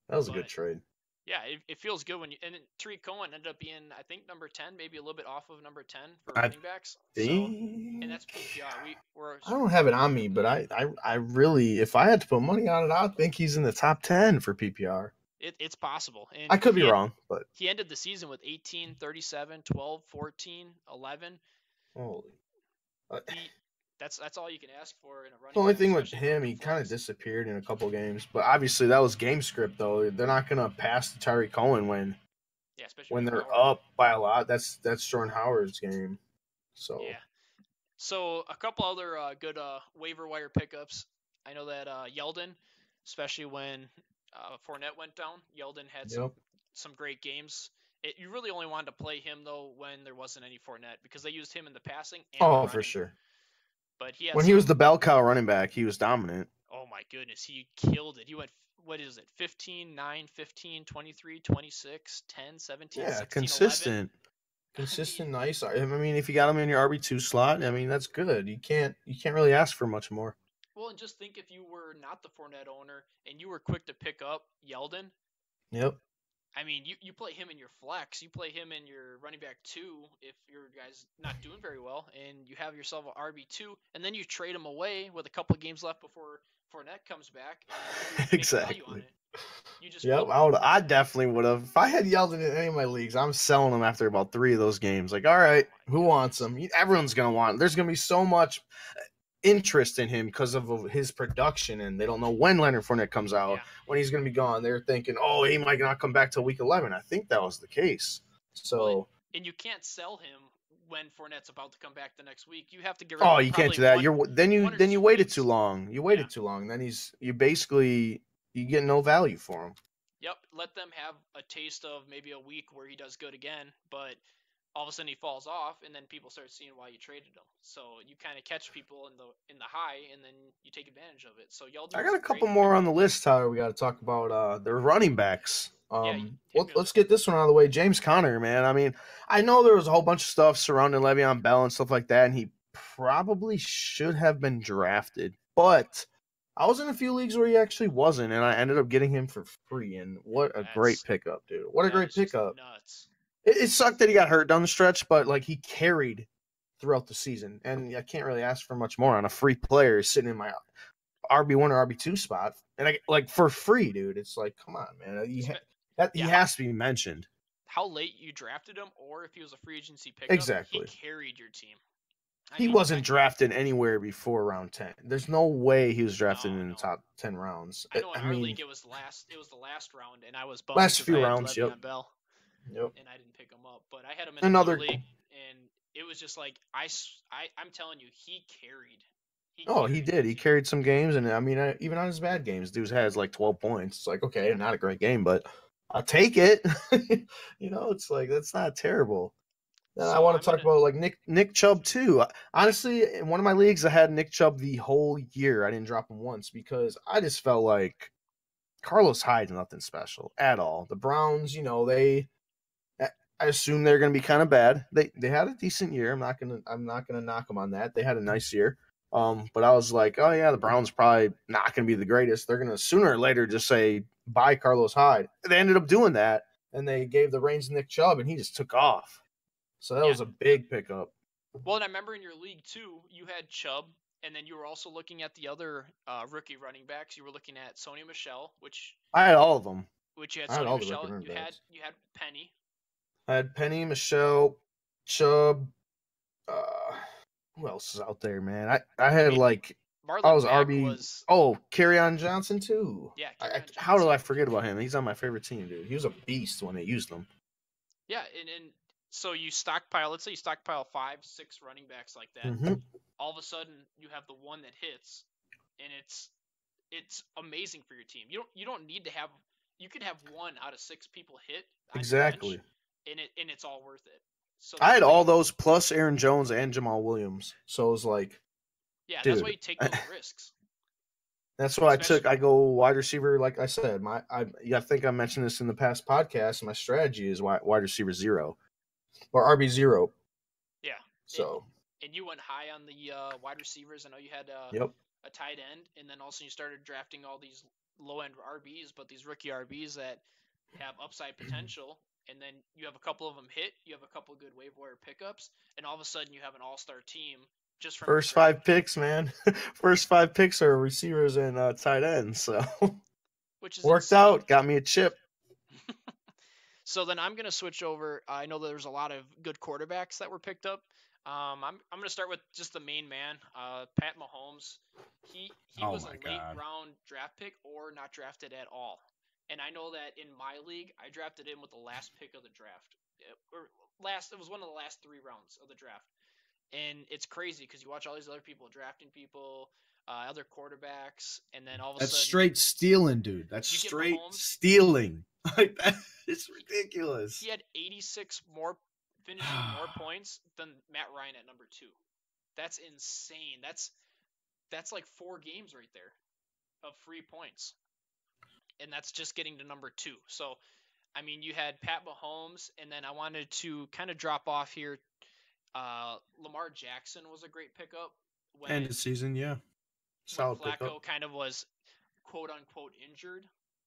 That was a good But trade. yeah, it feels good when you and Tariq Cohen ended up being I think number 10, maybe a little bit off of number 10 for I running backs. So and think that's PPR. We're I don't have it on me, but I really, if I had to put money on it, I think he's in the top 10 for PPR. it's possible. I And could be wrong, but he ended the season with 18, 37, 12, 14, 11. holy. He that's all you can ask for in a The running only back, thing with especially going him, in a he kind of flex. disappeared in a couple games, but obviously that was game script though. They're not gonna pass to Tyreek Cohen Yeah, especially when with they're Howard. up by a lot. That's Jordan Howard's game. So Yeah. So a couple other good waiver wire pickups. I know that Yeldon, especially when Fournette went down, Yeldon had yep. some great games. You really only wanted to play him though when there wasn't any Fournette because they used him in the passing and the Oh, for running. sure. But he had When he was the some. bell cow running back, he was dominant. Oh my goodness, he killed it. He went what is it? 15, 9, 15, 23, 26, 10, 17, Yeah, 16, 11. consistent. I mean, Consistent, nice. I mean, if you got him in your RB2 slot, I mean, that's good. You can't really ask for much more. well, and just think if you were not the Fournette owner and you were quick to pick up Yeldon, Yep. I mean, you play him in your flex, you play him in your running back two if your guy's not doing very well, and you have yourself an RB2, and then you trade him away with a couple of games left before Fournette comes back, and you make value on Exactly. it. You just Yep, wouldn't. I definitely would have. If I had yelled in any of my leagues, I'm selling them after about 3 of those games. Like, all Oh right, my who wants goodness. them? Everyone's gonna want 'em. There's gonna be so much interest in him because of his production, and they don't know when Leonard Fournette comes out, Yeah. when he's gonna be gone. They're thinking, oh, he might not come back till week 11. I think that was the case. Well, So, and you can't sell him when Fournette's about to come back the next week. You have to get rid of oh, him you can't probably do that. one, You're then you one or then you 2 waited too weeks. long. You Yeah. waited too long. Then you basically you get no value for him. Yep. Let them have a taste of maybe a week where he does good again, but all of a sudden he falls off, and then people start seeing why you traded him. So you kind of catch people in the high, and then you take advantage of it. So I Yeldon was got a a couple great more on pickup. the list, Tyler. We got to talk about the running backs. Yeah, hit me with Let's it. get this one out of the way. James Conner, man. I mean, I know there was a whole bunch of stuff surrounding Le'Veon Bell and stuff like that, and he probably should have been drafted. But I was in a few leagues where he actually wasn't, and I ended up getting him for free. And what a great That's pickup, dude! What a that great is just pickup. nuts. It sucked that he got hurt down the stretch, but like he carried throughout the season, and I can't really ask for much more on a free player sitting in my RB1 or RB2 spot, and I like for free, dude. It's like, come on, man. He Yeah, has to be mentioned. how late you drafted him, or if he was a free agency pickup, he Exactly. carried your team. I He mean, wasn't drafted anywhere before round 10. There's no way he was drafted no, in the no. top 10 rounds. I know in I our mean, league it was last. It was the last round, and I was bummed last because I few had rounds. Yep. Le'Veon Bell, Yep. and I didn't pick him up. But I had him in another Another. league, and it was just like I'm telling you, he carried. He Oh, he carried your did. He team. carried some games, and I mean, even on his bad games, dude has like 12 points. It's like, okay, Yeah, not a great game, but I'll take it. It's like that's not terrible. Then I so want I'm to talk gonna. about like Nick Chubb too. Honestly, in one of my leagues, I had Nick Chubb the whole year. I didn't drop him once because I just felt like Carlos Hyde's nothing special at all. The Browns, I assume they're going to be kind of bad. They had a decent year. I'm not gonna knock them on that. They had a nice year. But I was like, oh yeah, the Browns probably not going to be the greatest. They're going to sooner or later just say bye Carlos Hyde. They ended up doing that, and they gave the reins to Nick Chubb, and he just took off. So that Yeah. was a big pickup. Well, and I remember in your league too, you had Chubb, and then you were also looking at the other rookie running backs. You were looking at Sony Michelle, I had all of them. which you had I had Sony all the rookie Michelle. running You had backs. you had Penny. I had Penny, Michelle, Chubb. Uh, who else is out there, man? I I had mean, like I Marlon was Mack RB. was Oh, on Johnson too. yeah, Carry How did Johnson. I forget about him? He's on my favorite team, dude. He was a beast when they used him. Yeah, and so you stockpile. Let's say you stockpile 5, 6 running backs like that. Mm-hmm. All of a sudden, you have the one that hits, and it's amazing for your team. You don't need to have. You could have 1 out of 6 people hit on your bench, Exactly. and it's all worth it. So I that's had why all you those plus Aaron Jones and Jamal Williams. So it was like, yeah, that's why dude, you take those risks. that's what I took. Especially I go wide receiver, like I said. I think I mentioned this in the past podcast. My strategy is wide receiver 0 or RB 0. yeah, and So and you went high on the wide receivers. I know you had yep, a tight end, and then also you started drafting all these low end RBs, but these rookie RBs that have upside potential. And then you have a couple of them hit. You have a couple good waiver wire pickups, and all of a sudden you have an all star team just from your first draft. 5 picks, man. First 5 picks are receivers and tight ends. So Which is worked insane. out. Got me a chip. So then I'm gonna switch over. I know there's a lot of good quarterbacks that were picked up. I'm gonna start with just the main man, Pat Mahomes. He Oh was a my late god. round draft pick or not drafted at all. And I know that in my league, I drafted him with the last pick of the draft. It was one of the last 3 rounds of the draft. And it's crazy because you watch all these other people drafting people, other quarterbacks, and then all of a That's sudden straight stealing, dude. That's you get straight Mahomes. stealing. Like that is ridiculous. He had 86 more finishing more points than Matt Ryan at number 2. That's insane. That's like 4 games right there of free points. And that's just getting to number 2. So, I mean, you had Pat Mahomes, and then I wanted to kind of drop off here. Lamar Jackson was a great pickup when End of season, yeah. when Solid pickup. Flacco kind of was quote unquote injured.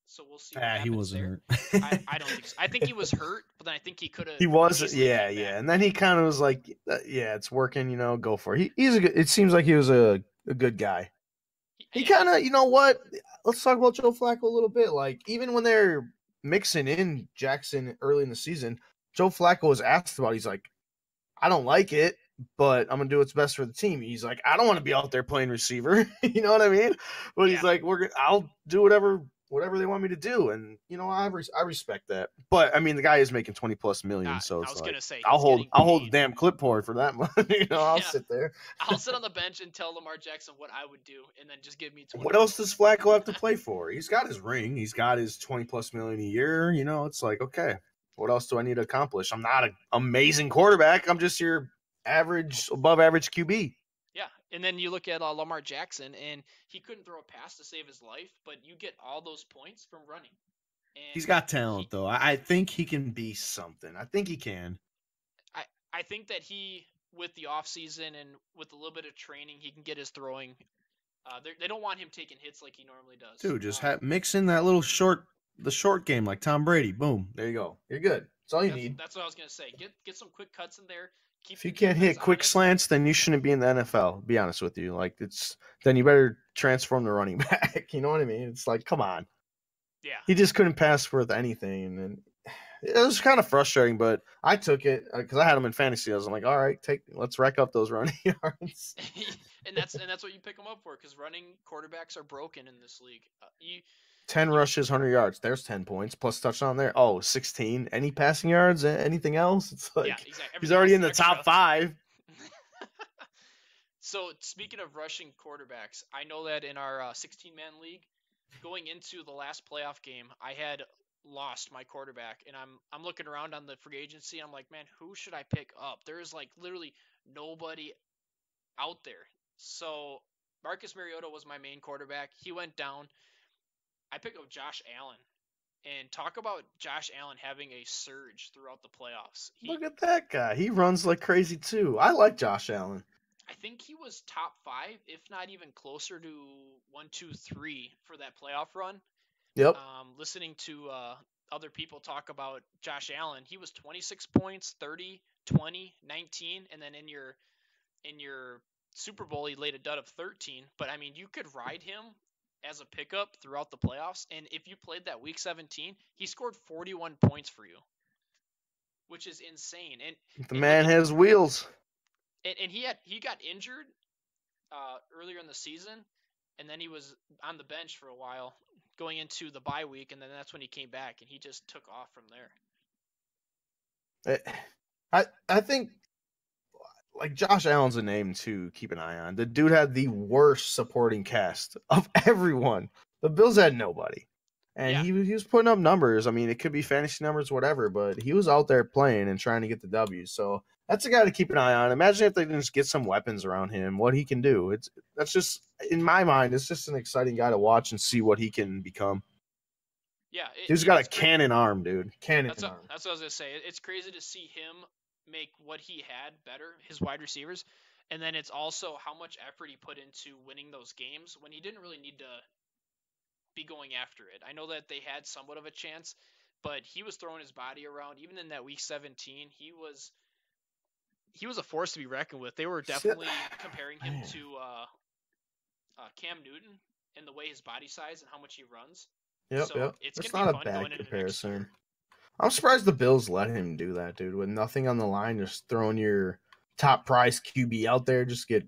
So we'll see what He happens wasn't there. hurt. I don't think so. I think he was hurt, but then I think he could have He was, easily yeah, came yeah. back. And then he kind of was like, yeah, it's working, go for it. He's a good, it seems like he was a good guy. He kind of, you know what? Let's talk about Joe Flacco a little bit. Like, even when they're mixing in Jackson early in the season, Joe Flacco was asked about. He's like, I don't like it, but I'm gonna do what's best for the team. He's like, I don't want to be out there playing receiver. You know what I mean? But Yeah. he's like, I'll do whatever they want me to do, and I respect that. But I mean, the guy is making 20+ million, so I it's was like gonna say I'll he's getting hold the paid. damn clipboard for that money. I'll Yeah. sit there. I'll sit on the bench and tell Lamar Jackson what I would do, and then just give me 20. What else does Flacco have to play for? He's got his ring. He's got his 20+ million a year. You know, it's like, okay, what else do I need to accomplish? I'm not an amazing quarterback. I'm just your average, above average QB. Yeah, and then you look at Lamar Jackson, and he couldn't throw a pass to save his life, but you get all those points from running. And He's got talent, though. I think he can be something. I think he can. I think that he, with the offseason and with a little bit of training, he can get his throwing. They don't want him taking hits like he normally does. Dude, just mix in that little the short game like Tom Brady. Boom. There you go. You're good. That's all you need. That's what I was gonna say. Get some quick cuts in there. If you can't hit quick slants, then you shouldn't be in the NFL. To be honest with you, like then you better transform the running back. You know what I mean? It's like, come on. Yeah. He just couldn't pass worth anything, and it was kind of frustrating. But I took it because I had him in fantasy. I was like, all right, let's rack up those running yards. and that's what you pick them up for, because running quarterbacks are broken in this league. 10 rushes, 100 yards. There's 10 points plus touchdown there. Oh, 16. Any passing yards? Anything else? It's like, yeah, exactly. He's already in the top 5. So speaking of rushing quarterbacks, I know that in our 16-man league, going into the last playoff game, I had lost my quarterback, and I'm looking around on the free agency. I'm like, man, who should I pick up? There's like literally nobody out there. So Marcus Mariota was my main quarterback. He went down. I picked up Josh Allen. And talk about Josh Allen having a surge throughout the playoffs. Look at that guy. He runs like crazy too. I like Josh Allen. I think he was top 5, if not even closer to 1, 2, 3 for that playoff run. Yep. Listening to other people talk about Josh Allen, he was 26 points, 30, 20, 19, and then in your Super Bowl he laid a dud of 13. But I mean, you could ride him as a pickup throughout the playoffs, and if you played that week 17, he scored 41 points for you, which is insane. And the man has wheels. And he got injured earlier in the season, and then he was on the bench for a while going into the bye week, and then that's when he came back, and he just took off from there. I think like Josh Allen's a name to keep an eye on. The dude had the worst supporting cast of everyone. The Bills had nobody. And he was putting up numbers. I mean, it could be fantasy numbers, whatever, but he was out there playing and trying to get the W. So that's a guy to keep an eye on. Imagine if they can just get some weapons around him, what he can do. That's just, in my mind, it's just an exciting guy to watch and see what he can become. Yeah. He's got a cannon arm, dude. Cannon arm. That's what I was going to say. It's crazy to see him make what he had better, his wide receivers. And then it's also how much effort he put into winning those games when he didn't really need to be going after it. I know that they had somewhat of a chance, but he was throwing his body around. Even in that week 17, he was a force to be reckoned with. They were definitely comparing him to Cam Newton in the way his body size and how much he runs. Yep. It's not a bad comparison. I'm surprised the Bills let him do that, dude. With nothing on the line, just throwing your top prize QB out there, just get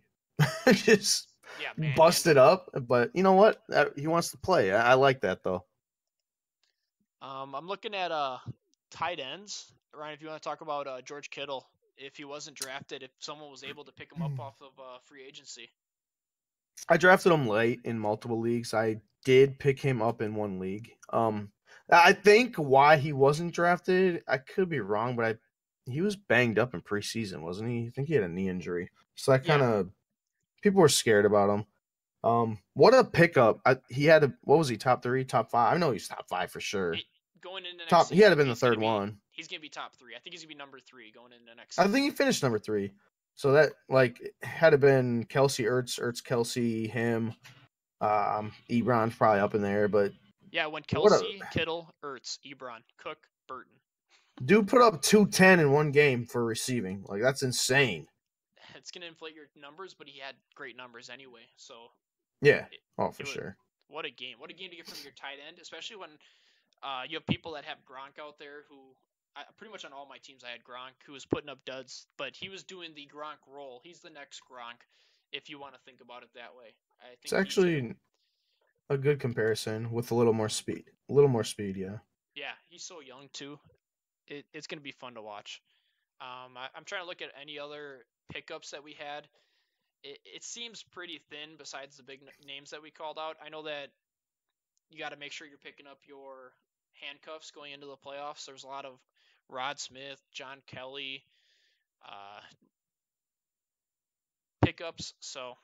busted up. But you know what? He wants to play. I like that though. I'm looking at tight ends. Ryan, if you want to talk about George Kittle, if he wasn't drafted, if someone was able to pick him up off of free agency. I drafted him late in multiple leagues. I did pick him up in one league. I think why he wasn't drafted, I could be wrong, but he was banged up in preseason, wasn't he? I think he had a knee injury. So that kind of people were scared about him. What a pickup. What was he, top 3, top 5? I know he's top 5 for sure. Going into next top, he had to been the third one. He's going to be top 3. I think he's going to be number 3 going into next season. I think he finished number 3. So that had to been Kelsey, Ertz, Kelsey, him. Ebron's probably up in there, but yeah, when Kelsey, Kittle, Ertz, Ebron, Cook, Burton. Dude put up 210 in one game for receiving. Like, that's insane. It's gonna inflate your numbers, but he had great numbers anyway. So Yeah. It, Oh, it for was sure. what a game! What a game to get from your tight end, especially when you have people that have Gronk out there who. Pretty much on all my teams, I had Gronk, who was putting up duds, but he was doing the Gronk role. He's the next Gronk, if you want to think about it that way. I It's think he's gonna. actually a good comparison with a little more speed. A little more speed, yeah. Yeah, he's so young too. It's gonna be fun to watch. I'm trying to look at any other pickups that we had. It seems pretty thin besides the big names that we called out. I know that you got to make sure you're picking up your handcuffs going into the playoffs. There's a lot of Rod Smith, John Kelly pickups. So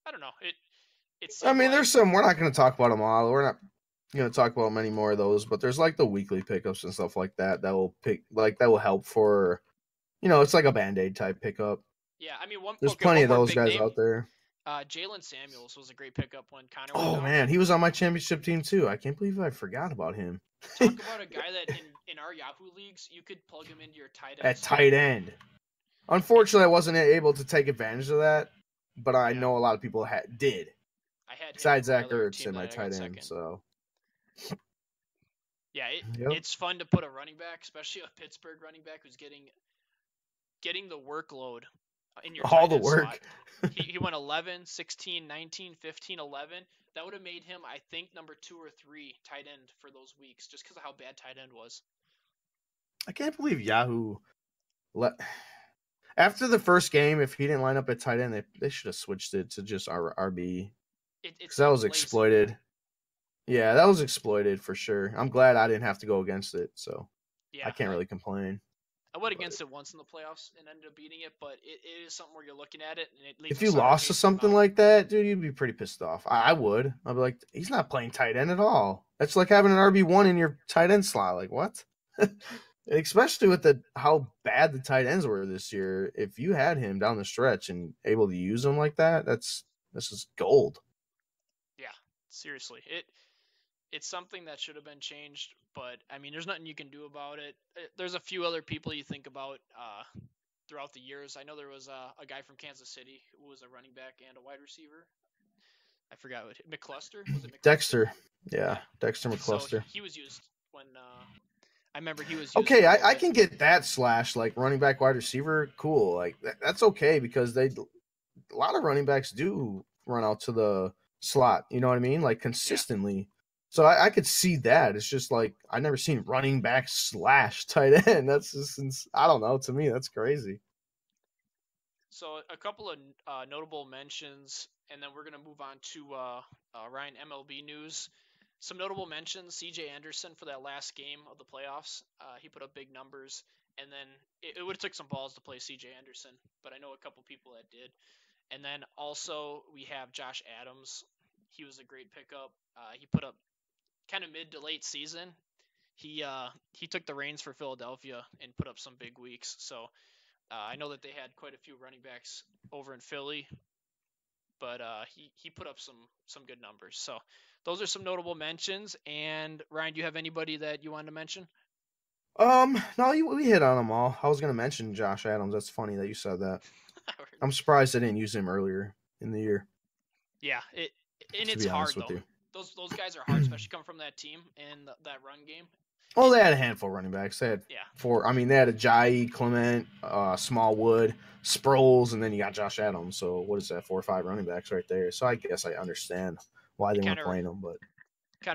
I don't know. It I seemed mean, like there's some. We're not going to talk about them all. We're not going to talk about many more of those, but there's like the weekly pickups and stuff like that that will that will help for. It's like a Band-Aid type pickup. yeah. I mean, There's one plenty of more those big guys name. out there. Jalen Samuels was a great pickup when Connor went Oh down. man, he was on my championship team too. I can't believe I forgot about him. Talk about a guy that in our Yahoo leagues you could plug him into your tight end At slot. tight end. Unfortunately, I wasn't able to take advantage of that, but I Yeah, know a lot of people did. I had him Besides on my Zach other Ertz team and my that I got tight end, second. so Yeah, yep. it's fun to put a running back, especially a Pittsburgh running back who's getting the workload in your All tight the end slot. work. He went 11, 16, 19, 15, 11. That would have made him, I think, number 2 or 3 tight end for those weeks, just because of how bad tight end was. I can't believe Yahoo let after the first game. If he didn't line up at tight end, they should have switched it to just RB It because that was seems lazy. exploited. Yeah, that was exploited for sure. I'm glad I didn't have to go against it, so I Yeah, can't really complain. I went But against it once in the playoffs and ended up beating it, but it is something where you're looking at it and it leaves if a you sour lost to taste in your something mouth. like that, dude, you'd be pretty pissed off. I would. I'd be like, he's not playing tight end at all. That's like having an RB1 in your tight end slot. Like what? Especially with how bad the tight ends were this year. If you had him down the stretch and able to use him like that, this is gold. Yeah, seriously. It's something that should have been changed, but I mean, there's nothing you can do about it. There's a few other people you think about throughout the years. I know there was a guy from Kansas City who was a running back and a wide receiver. I forgot what McCluster was it McCluster? Dexter. Yeah, Yeah. Dexter So McCluster. he was used when I remember he was used Okay, for a little I bit. can get that slash like running back wide receiver. Cool. Like that's okay because a lot of running backs do run out to the slot. You know what I mean? Like Yeah. consistently. So I could see that. It's just like I never seen running back slash tight end. That's just I don't know. To me, that's crazy. So a couple of notable mentions, and then we're gonna move on to Ryan MLB news. Some notable mentions: C.J. Anderson for that last game of the playoffs. He put up big numbers, and then it would have took some balls to play C.J. Anderson, but I know a couple people that did. And then also we have Josh Adams. He was a great pickup. He put up kind of mid to late season. He took the reins for Philadelphia and put up some big weeks. So I know that they had quite a few running backs over in Philly, but he put up some good numbers. So those are some notable mentions. And Ryan, do you have anybody that you wanted to mention? No, we hit on them all. I was gonna mention Josh Adams. That's funny that you said that. I'm surprised I didn't use him earlier in the year. Yeah, and To it's be hard honest with though. you. Those guys are hard, especially coming from that team and that run game. Well, It they had a handful of running backs. They had yeah, four. I mean, they had a Jai, Clement, Smallwood, Sproles, and then you got Josh Adams. So what is that? 4 or 5 running backs right there. So I guess I understand why it they kind weren't of playing them. But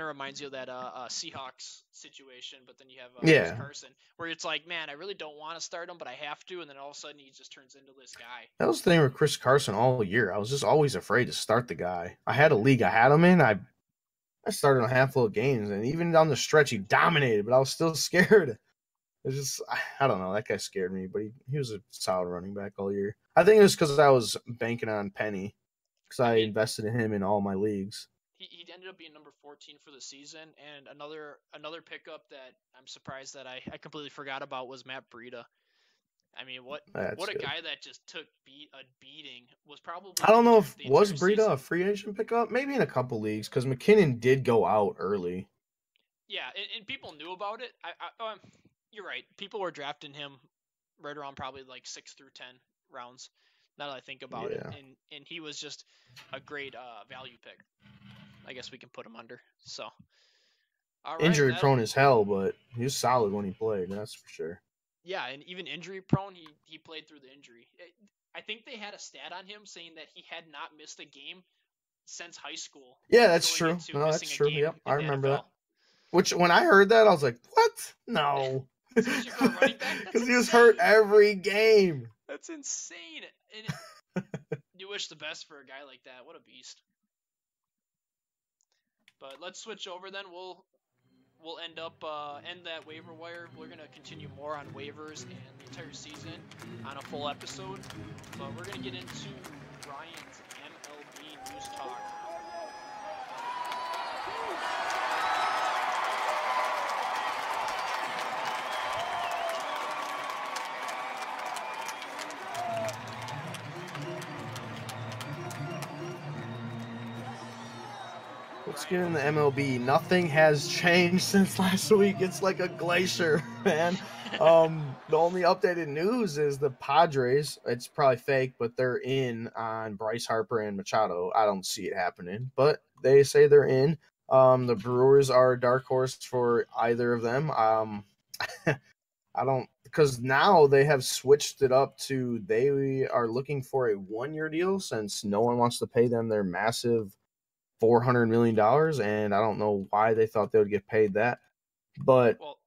reminds you of that Seahawks situation, but then you have Chris yeah, Carson, where it's like, man, I really don't want to start him, but I have to, and then all of a sudden he just turns into this guy. that was the thing with Chris Carson all year. I was just always afraid to start the guy. I had a league I had him in. I started a handful of games, and even down the stretch, he dominated, but I was still scared. It's just, I don't know. That guy scared me, but he was a solid running back all year. I think it was because I was banking on Penny because I I mean, invested in him in all my leagues. he ended up being number 14 for the season, and another pickup that I'm surprised that I completely forgot about was Matt Breida. I mean, That's what a good. guy that just took a beating, was probably I don't know injured if the was entire Breida season. a free agent pickup, maybe in a couple leagues because McKinnon did go out early. Yeah, and people knew about it. You're right. People were drafting him right around probably like 6 through 10 rounds. Now that I think about it, Yeah. and he was just a great value pick. I guess we can put him under. So, all right, Injury that prone as hell, but he was solid when he played. That's for sure. yeah, and even injury prone, he played through the injury. I think they had a stat on him saying that he had not missed a game since high school, Yeah, that's going true. into No, that's missing a true. game Yep, I in the remember that. NFL. Which when I heard that, I was like, "What? No." Especially for a running back, that's Because he was insane. hurt every game. That's insane. And you wish the best for a guy like that. What a beast. But let's switch over then. We'll end that waiver wire. We're gonna continue more on waivers and the entire season on a full episode. But we're gonna get into Ryan's MLB news talk. Let's get in the MLB. Nothing has changed since last week. It's like a glacier, man. The only updated news is the Padres. It's probably fake, but they're in on Bryce Harper and Machado. I don't see it happening, but they say they're in. The Brewers are a dark horse for either of them. I don't because now they have switched it up to they are looking for a 1 year deal since no one wants to pay them their massive $400 million, and I don't know why they thought they would get paid that. But Well,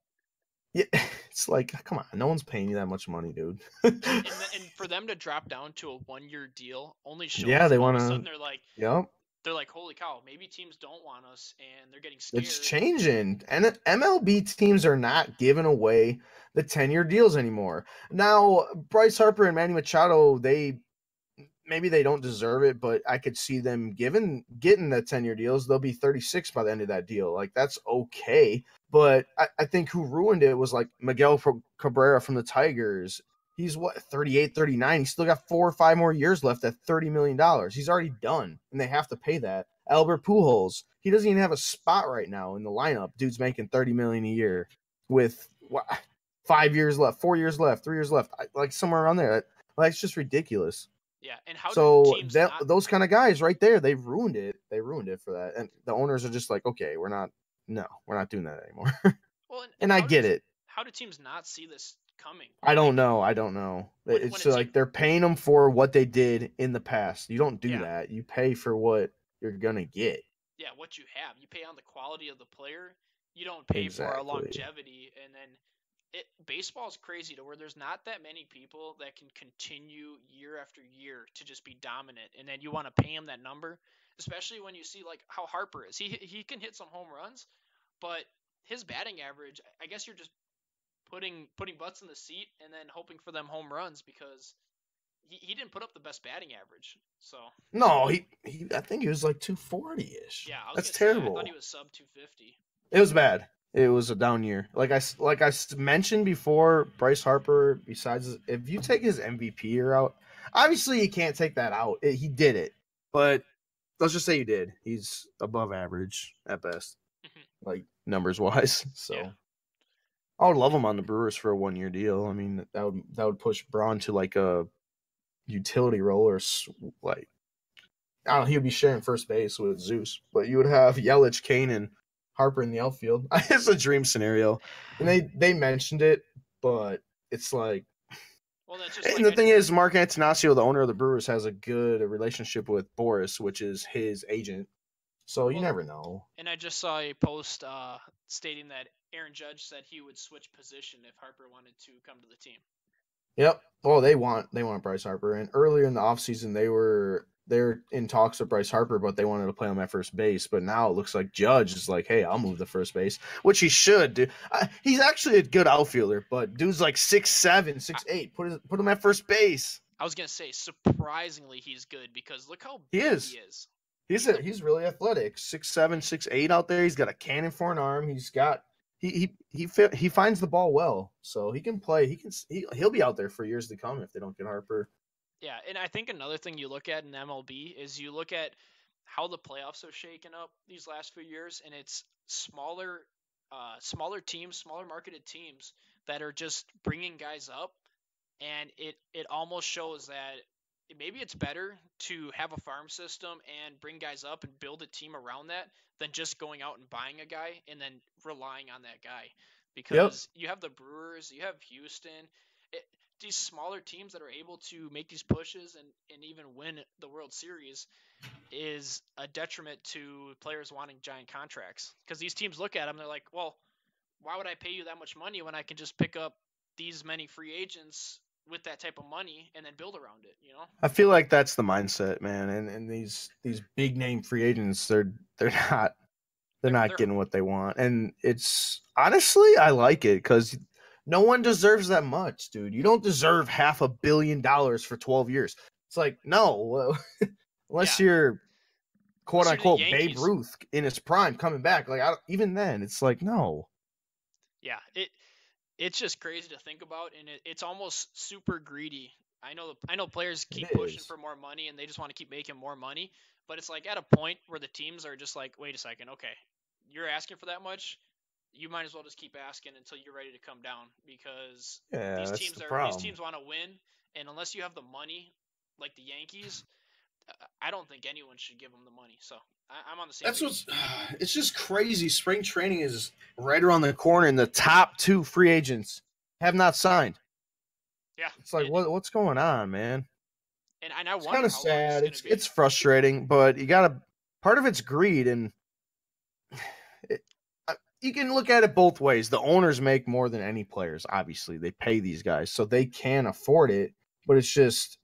yeah, it's like, come on, no one's paying you that much money, dude. and for them to drop down to a 1 year deal only shows Yeah, they that all of want a sudden to. they're Yep, like, holy cow, maybe teams don't want us and they're getting it's scared. changing, and MLB teams are not giving away the 10 year deals anymore. Now, Bryce Harper and Manny Machado, they maybe they don't deserve it, but I could see them getting the 10 year deals. They'll be 36 by the end of that deal. Like, that's okay. But I think who ruined it was like Miguel Cabrera from the Tigers. He's what, 38, 39. He's still got 4 or 5 more years left at $30 million. He's already done, and they have to pay that. Albert Pujols, he doesn't even have a spot right now in the lineup. Dude's making $30 million a year with what, 5 years left, 4 years left, 3 years left, like somewhere around there. Like, it's just ridiculous. Yeah, and how do So teams that not? those kind of guys right there, they've ruined it. They ruined it for that, and the owners are just like, okay, we're not doing that anymore. Well, and And I get it. how do teams not see this coming? I don't Like know. I don't know. when It's a team, like they're paying them for what they did in the past. You don't do yeah, that. You pay for what you're gonna get. yeah, what you have, you pay on the quality of the player. You don't pay for a Exactly. longevity, and then baseball's crazy to where there's not that many people that can continue year after year to just be dominant, and then you want to pay him that number, especially when you see like how Harper is. He can hit some home runs, but his batting average, I guess you're just putting butts in the seat and then hoping for them home runs because he didn't put up the best batting average. So No, he I think he was like 240 ish. yeah, I was That's gonna say I thought terrible. he was sub 250. It was bad. It was a down year. Mentioned before, Bryce Harper. Besides, if you take his MVP year out, obviously you can't take that out. He did it, but let's just say he did. He's above average at best, like numbers wise. So Yeah. I would love him on the Brewers for a 1 year deal. I mean, that would push Braun to like a utility role or like I don't know, he would be sharing first base with Zeus, but you would have Yelich, Kane, and Harper in the outfield. It's a dream scenario, and they mentioned it, but it's like, Well, that's just and like the thing is, Mark Antanasio, the owner of the Brewers, has a good relationship with Boris, which is his agent. So you well, never know. and I just saw a post stating that Aaron Judge said he would switch position if Harper wanted to come to the team. Yep. Well, they want Bryce Harper, and earlier in the offseason, they're in talks with Bryce Harper, but they wanted to play him at first base. But now it looks like Judge is like, hey, I'll move to first base, which he should do. He's actually a good outfielder, but dude's like 6'7", 6'8". Put him at first base. I was gonna say surprisingly he's good because look how He big is. he is. He's really athletic. 6'7", 6'8" out there. He's got a cannon for an arm. He finds the ball well, so he can play. He'll be out there for years to come if they don't get Harper. Yeah, and I think another thing you look at in MLB is you look at how the playoffs have shaken up these last few years, and it's smaller teams, smaller marketed teams that are just bringing guys up, and it almost shows that maybe it's better to have a farm system and bring guys up and build a team around that than just going out and buying a guy and then relying on that guy. Yep. Because you have the Brewers, you have Houston, it, these smaller teams that are able to make these pushes and even win the World Series is a detriment to players wanting giant contracts. Because these teams look at them, they're like, well, why would I pay you that much money when I can just pick up these many free agents with that type of money and then build around it, you know? I feel like that's the mindset, man. And these big name free agents, they're not they're not They're getting what they want. And it's honestly, I like it because no one deserves that much, dude. You don't deserve $500 million for 12 years. It's like, no, yeah, unless you're quote unless you're the unquote Babe Yankees. Ruth in his prime coming back. Like, even then, it's like, no, Yeah, it's just crazy to think about, and it's almost super greedy. I know players it keep pushing is. for more money and they just want to keep making more money, but it's like at a point where the teams are just like, wait a second, okay, you're asking for that much, you might as well just keep asking until you're ready to come down because Yeah, that's the these problem. teams want to win, and unless you have the money like the Yankees, I don't think anyone should give them the money. So I'm on the same That's page. what's. It's just crazy. Spring training is right around the corner, and the top two free agents have not signed. Yeah, It's like, what's going on, man? and I It's kind wonder of how long this is sad. going to be. It's frustrating, but you gotta. Part of it's greed, and it, you can look at it both ways. The owners make more than any players. Obviously, they pay these guys, so they can afford it. But it's just,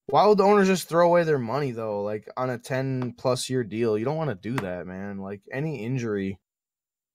why would the owners just throw away their money though? Like on a 10+ year deal, you don't want to do that, man. Like any injury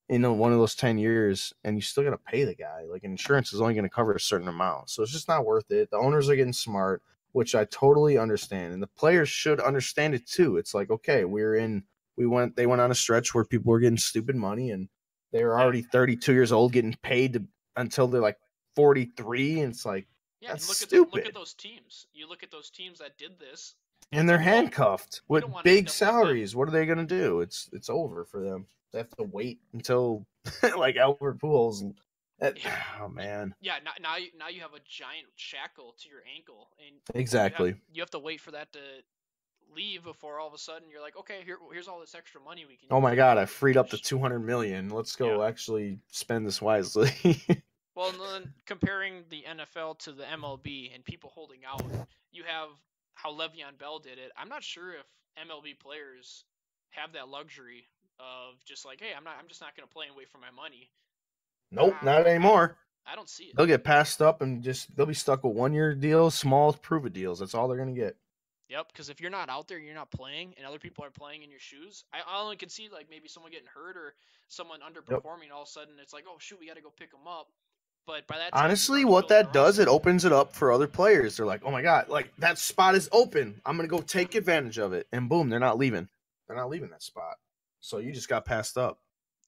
in one of those 10 years, and you still got to pay the guy. Like insurance is only going to cover a certain amount. So it's just not worth it. The owners are getting smart, which I totally understand. And the players should understand it too. It's like, okay, they went on a stretch where people were getting stupid money and they were Yeah, already 32 years old getting paid until they're like 43. And it's like, yeah, that's and look at stupid. those teams. You look at those teams that did this, and And it's they're like, well, handcuffed we don't with want to end big up like them. salaries. What are they going to do? It's over for them. They have to wait until like Albert Pujols. Yeah, Oh man, yeah. Now you have a giant shackle to your ankle, and exactly. you have to wait for that to leave before all of a sudden you're like, okay, here's all this extra money we can Oh use my to go god, out I there and freed up the finish. 200 million. Let's Yeah. go actually spend this wisely. Well, and then comparing the NFL to the MLB and people holding out, you have how Le'Veon Bell did it. I'm not sure if MLB players have that luxury of just like, hey, I'm just not going to play and wait for my money. Nope, not anymore. I don't see it. They'll get passed up and they'll be stuck with 1 year deals, small prove it deals. That's all they're gonna get. Yep, because if you're not out there, you're not playing, and other people are playing in your shoes. I only can see like maybe someone getting hurt or someone Yep. underperforming. All of a sudden, it's like, oh shoot, we got to go pick them up. But by that time, you've Honestly, already what built your that does, roster. it opens it up for other players. They're like, oh my god, like that spot is open. I'm gonna go take advantage of it, and boom, they're not leaving. They're not leaving that spot. So you just got passed up.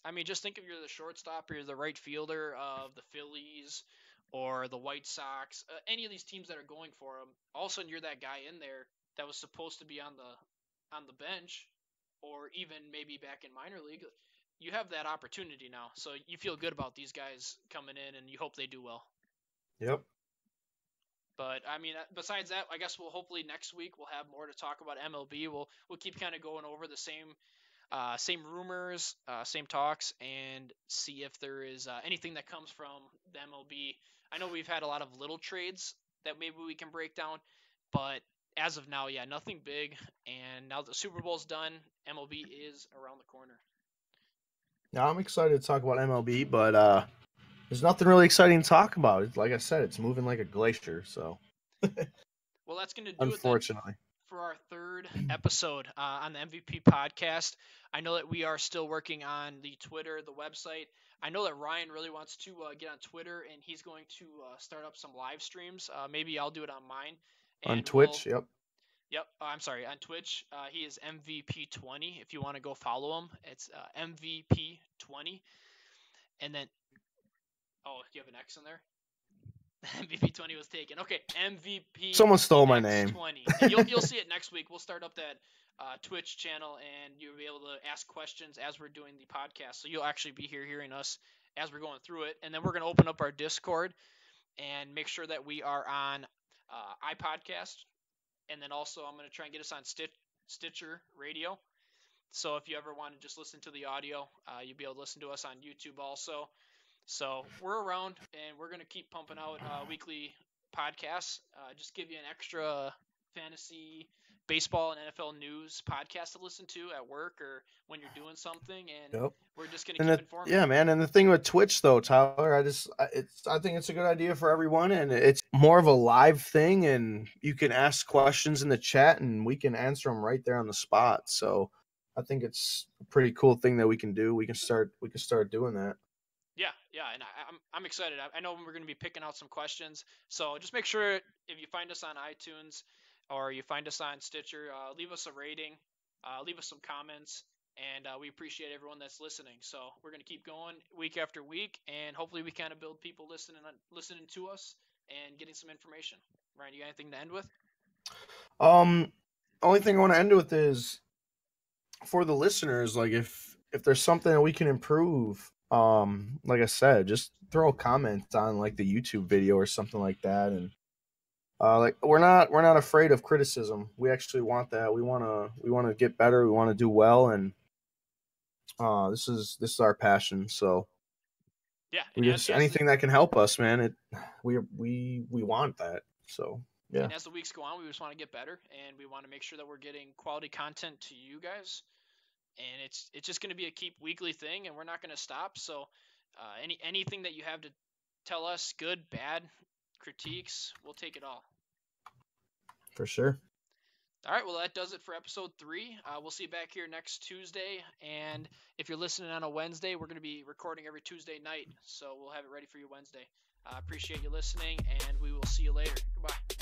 I mean, just think if you're the shortstop or you're the right fielder of the Phillies or the White Sox, any of these teams that are going for them. All of a sudden, you're that guy in there that was supposed to be on the bench, or even maybe back in minor league. You have that opportunity now, so you feel good about these guys coming in, and you hope they do well. Yep. But I mean, besides that, I guess we'll hopefully next week we'll have more to talk about MLB. We'll keep kind of going over the same rumors, same talks, and see if there is anything that comes from the MLB. I know we've had a lot of little trades that maybe we can break down, but as of now, yeah, nothing big. And now the Super Bowl's done, MLB is around the corner. Now I'm excited to talk about MLB, but there's nothing really exciting to talk about. Like I said, it's moving like a glacier. So Well, that's going to do it then unfortunately. for our third episode on the MVP podcast. I know that we are still working on the Twitter, the website. I know that Ryan really wants to get on Twitter, and he's going to start up some live streams. Maybe I'll do it on mine, On and Twitch, yep. Yep. I'm sorry. On Twitch, he is MVP20. If you want to go follow him, it's MVP20. And then, oh, do you have an X in there? MVP20 was taken. Okay, MVP. Someone stole my name. X20. And you'll see it next week. We'll start up that Twitch channel, and you'll be able to ask questions as we're doing the podcast. So you'll actually be here hearing us as we're going through it. And then we're going to open up our Discord and make sure that we are on iPodcast and then also I'm going to try and get us on Stitcher Radio. So if you ever want to just listen to the audio, you'll be able to listen to us on YouTube also. So we're around, and we're going to keep pumping out weekly podcasts. Just give you an extra fantasy, baseball, and NFL news podcast to listen to at work or when you're doing something, and Yep. we're just going to keep informing. Yeah, man. And the thing with Twitch, though, Tyler, I think it's a good idea for everyone, and it's more of a live thing, and you can ask questions in the chat, and we can answer them right there on the spot. So I think it's a pretty cool thing that we can do. We can start doing that. Yeah, and I'm excited. I know we're going to be picking out some questions, so just make sure if you find us on iTunes or you find us on Stitcher, leave us a rating, leave us some comments, and we appreciate everyone that's listening. So we're going to keep going week after week, and hopefully we kind of build people listening to us and getting some information. Ryan, you got anything to end with? Only thing I want to end with is for the listeners, like if there's something that we can improve, like I said, just throw a comment on like the YouTube video or something like that, and like we're not afraid of criticism. We actually want that. We want to get better. We want to do well, and this is our passion. So yeah, we just anything that can help us, man. We want that. So yeah. And as the weeks go on, we just want to get better, and we want to make sure that we're getting quality content to you guys. And it's just going to be a keep weekly thing, and we're not going to stop. So anything that you have to tell us, good, bad, critiques, we'll take it all. For sure. All right, well, that does it for episode 3. We'll see you back here next Tuesday. And if you're listening on a Wednesday, we're going to be recording every Tuesday night. So we'll have it ready for you Wednesday. Appreciate you listening, and we will see you later. Goodbye.